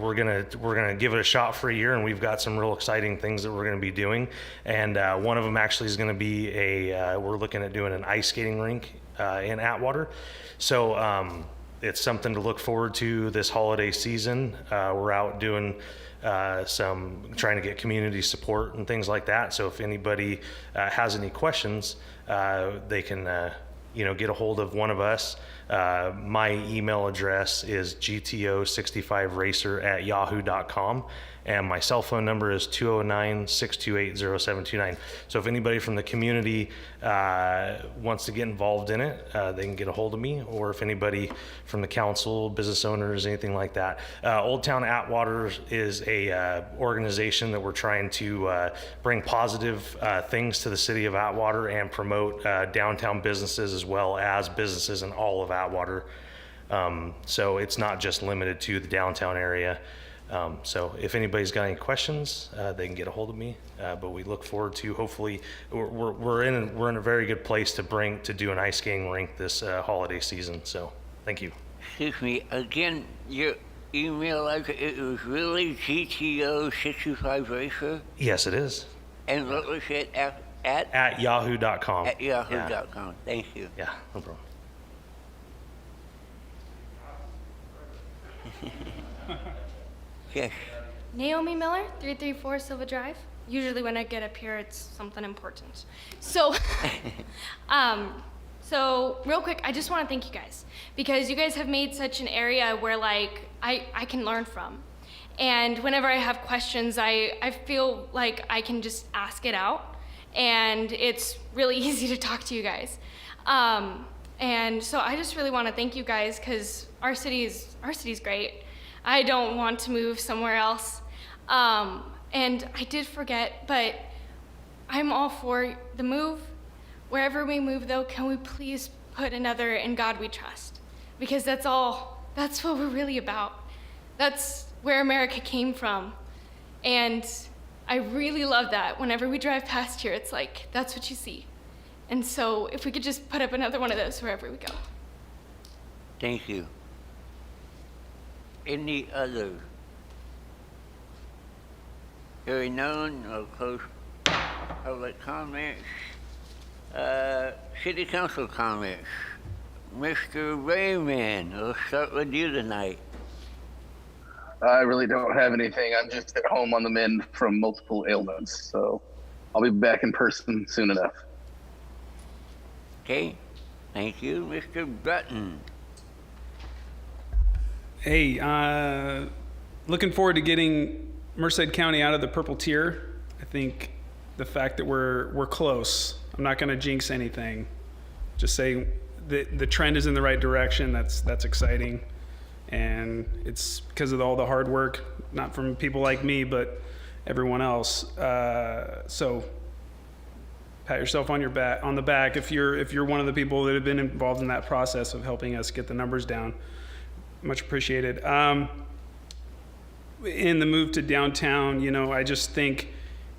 we're gonna give it a shot for a year, and we've got some real exciting things that we're gonna be doing. And one of them actually is gonna be we're looking at doing an ice skating rink in Atwater. So it's something to look forward to this holiday season. We're out doing trying to get community support and things like that. So if anybody has any questions, they can get a hold of one of us. My email address is gto65racer@yahoo.com, and my cell phone number is 209-628-0729. So if anybody from the community wants to get involved in it, they can get a hold of me, or if anybody from the council, business owners, anything like that. Old Town Atwater is a organization that we're trying to bring positive things to the city of Atwater and promote downtown businesses as well as businesses in all of Atwater. So it's not just limited to the downtown area. So if anybody's got any questions, they can get a hold of me. But we look forward to, hopefully, we're in a very good place to do an ice skating rink this holiday season. So thank you. Excuse me, again, your email address, it was really GTO65Racer? Yes, it is. And what was it at? At yahoo.com. At yahoo.com. Thank you. Yeah, no problem. Yes. Naomi Miller, 334 Silva Drive. Usually when I get up here, it's something important. So, so real quick, I just want to thank you guys, because you guys have made such an area where like I can learn from. And whenever I have questions, I feel like I can just ask it out, and it's really easy to talk to you guys. And so I just really want to thank you guys, because our city's great. I don't want to move somewhere else. And I did forget, but I'm all for the move. Wherever we move though, can we please put another "In God We Trust"? Because that's what we're really about. That's where America came from. And I really love that. Whenever we drive past here, it's like, that's what you see. And so if we could just put up another one of those wherever we go. Thank you. Any other? Hearing none, I'll close public comments. City Council comments. Mr. Rayman, we'll start with you tonight. I really don't have anything. I'm just at home on the mend from multiple ailments, so I'll be back in person soon enough. Okay, thank you. Mr. Button. Hey, looking forward to getting Merced County out of the purple tier. I think the fact that we're close. I'm not going to jinx anything. Just say the trend is in the right direction. That's exciting, and it's because of all the hard work, not from people like me, but everyone else. So pat yourself on the back if you're one of the people that have been involved in that process of helping us get the numbers down. Much appreciated. In the move to downtown, I just think,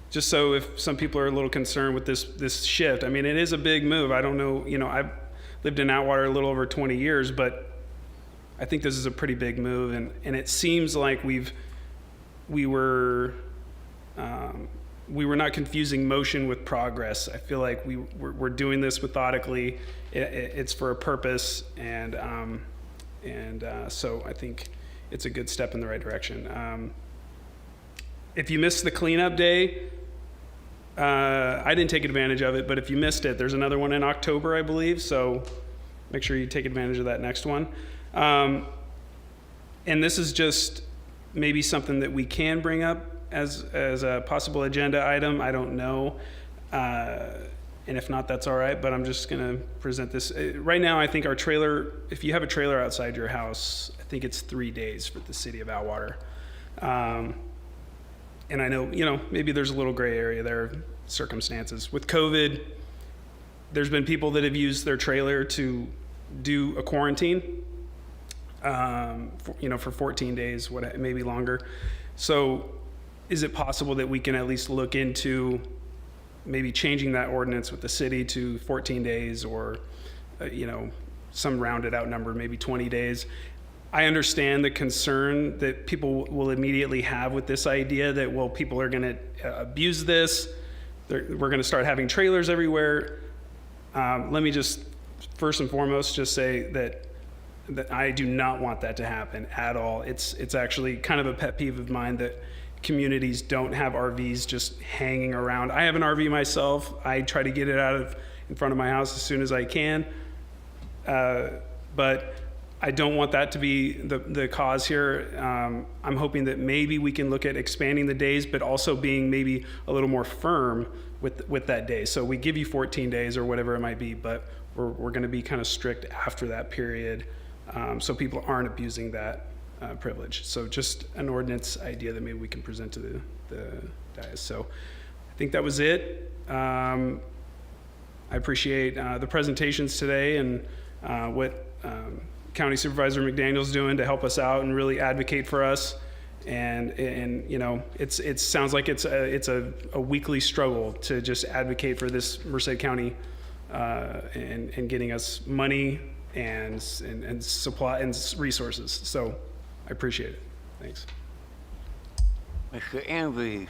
just so if some people are a little concerned with this shift, I mean, it is a big move. I don't know, I've lived in Atwater a little over 20 years, but I think this is a pretty big move, and it seems like we were not confusing motion with progress. I feel like we're doing this methodically. It's for a purpose, and so I think it's a good step in the right direction. If you missed the cleanup day, I didn't take advantage of it, but if you missed it, there's another one in October, I believe, so make sure you take advantage of that next one. And this is just maybe something that we can bring up as a possible agenda item. I don't know. And if not, that's all right, but I'm just going to present this. Right now, I think our trailer, if you have a trailer outside your house, I think it's 3 days for the city of Atwater. And I know, maybe there's a little gray area there, circumstances. With COVID, there's been people that have used their trailer to do a quarantine, for 14 days, maybe longer. So is it possible that we can at least look into maybe changing that ordinance with the city to 14 days or, some rounded out number, maybe 20 days. I understand the concern that people will immediately have with this idea that, well, people are going to abuse this. We're going to start having trailers everywhere. Let me just, first and foremost, just say that I do not want that to happen at all. It's actually kind of a pet peeve of mine that communities don't have RVs just hanging around. I have an RV myself. I try to get it in front of my house as soon as I can. but I don't want that to be the cause here. I'm hoping that maybe we can look at expanding the days, but also being maybe a little more firm with that day. So we give you 14 days or whatever it might be, but we're going to be kind of strict after that period, so people aren't abusing that privilege. So just an ordinance idea that maybe we can present to the dais. So I think that was it. I appreciate the presentations today and what County Supervisor McDaniel's doing to help us out and really advocate for us. And you know, it sounds like it's a weekly struggle to just advocate for this Merced County and getting us money and supply and resources. So I appreciate it. Thanks. Mr. Andrews.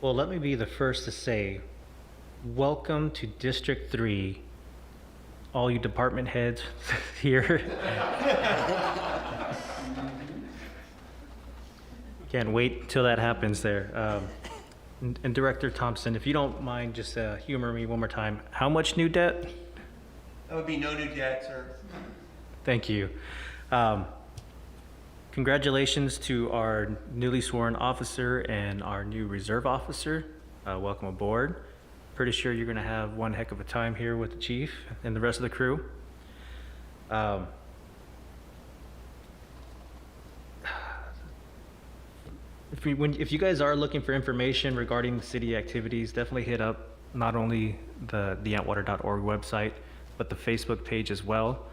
Well, let me be the first to say, welcome to District 3, all you department heads here. Can't wait till that happens there. And Director Thompson, if you don't mind, just humor me one more time. How much new debt? That would be no new debt, sir. Thank you. Congratulations to our newly sworn officer and our new reserve officer. Welcome aboard. Pretty sure you're going to have one heck of a time here with the chief and the rest of the crew. If you guys are looking for information regarding the city activities, definitely hit up not only the antwater.org website, but the Facebook page as well.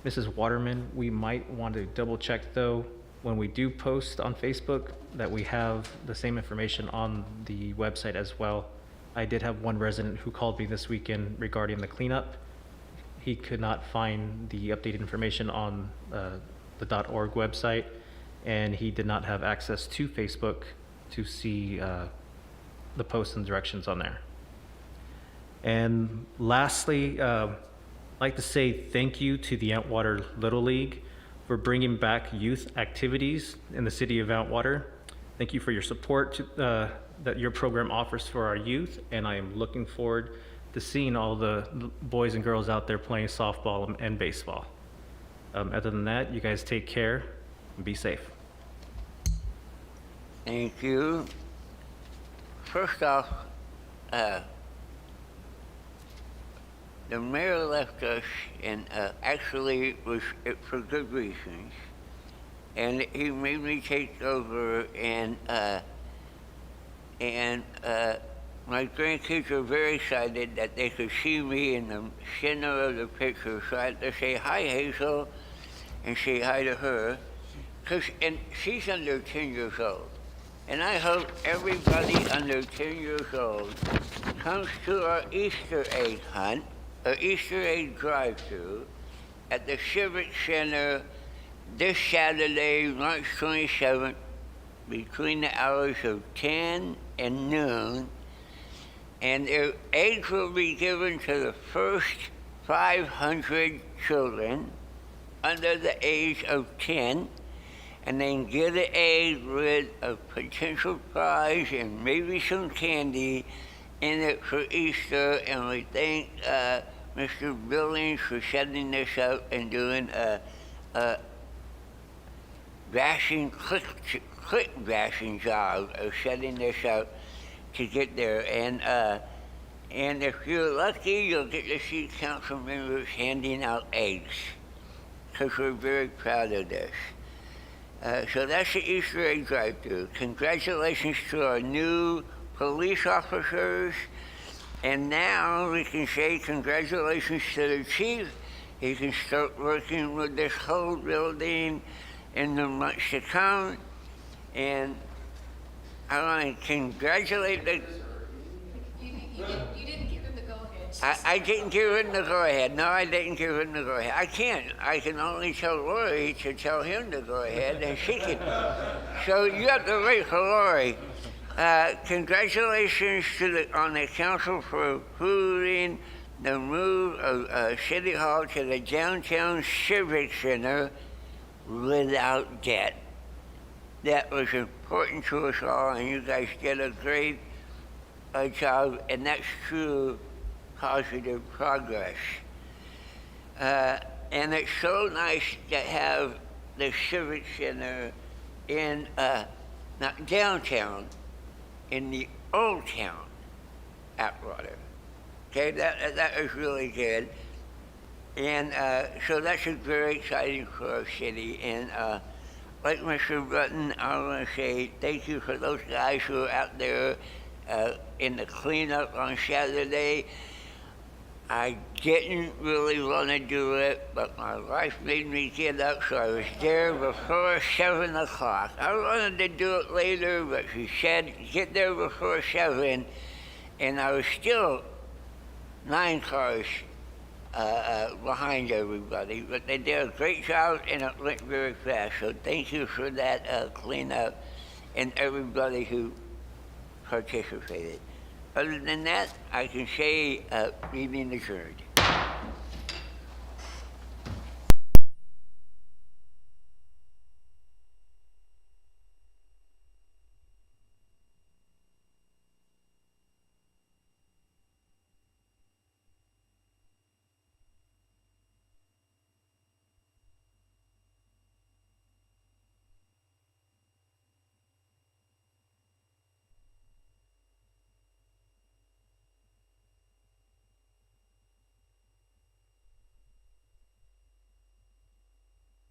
Mrs. Waterman, we might want to double check though, when we do post on Facebook, that we have the same information on the website as well. I did have one resident who called me this weekend regarding the cleanup. He could not find the updated information on the .org website, and he did not have access to Facebook to see the posts and directions on there. And lastly, I'd like to say thank you to the Antwater Little League for bringing back youth activities in the city of Antwater. Thank you for your support that your program offers for our youth, and I am looking forward to seeing all the boys and girls out there playing softball and baseball. Other than that, you guys take care and be safe. Thank you. First off, the mayor left us, and actually it was for good reasons. And he made me take over, and my grandkids are very excited that they could see me in the center of the picture. So I had to say hi, Hazel, and say hi to her, and she's under 10 years old. And I hope everybody under 10 years old comes to our Easter egg hunt, our Easter egg drive-thru at the Civic Center this Saturday, March 27th, between the hours of 10 and noon. And their eggs will be given to the first 500 children under the age of 10. And they can get an egg with a potential prize and maybe some candy in it for Easter. And we thank Mr. Billings for setting this up and doing a quick bashing job of setting this up to get there. And if you're lucky, you'll get to see council members handing out eggs, because we're very proud of this. So that's the Easter egg drive-thru. Congratulations to our new police officers. And now we can say congratulations to the chief. He can start working with this whole building in the months to come. And I want to congratulate the... You didn't give him the go-ahead. I didn't give him the go-ahead. No, I didn't give him the go-ahead. I can't. I can only tell Lori to tell him to go ahead, and she can. So you have to wait for Lori. Congratulations on the council for approving the move of City Hall to the downtown Civic Center without debt. That was important to us all, and you guys did a great job, and that's true positive progress. And it's so nice to have the Civic Center in, not downtown, in the old town, Atwater. Okay, that is really good. And so that's very exciting for our city. And like Mr. Button, I want to say thank you for those guys who are out there in the cleanup on Saturday. I didn't really want to do it, but my wife made me get up, so I was there before 7 o'clock. I wanted to do it later, but she said, get there before 7, and I was still 9 cars behind everybody. But they did a great job, and it went very fast, so thank you for that cleanup and everybody who participated. Other than that, I can say meeting adjourned.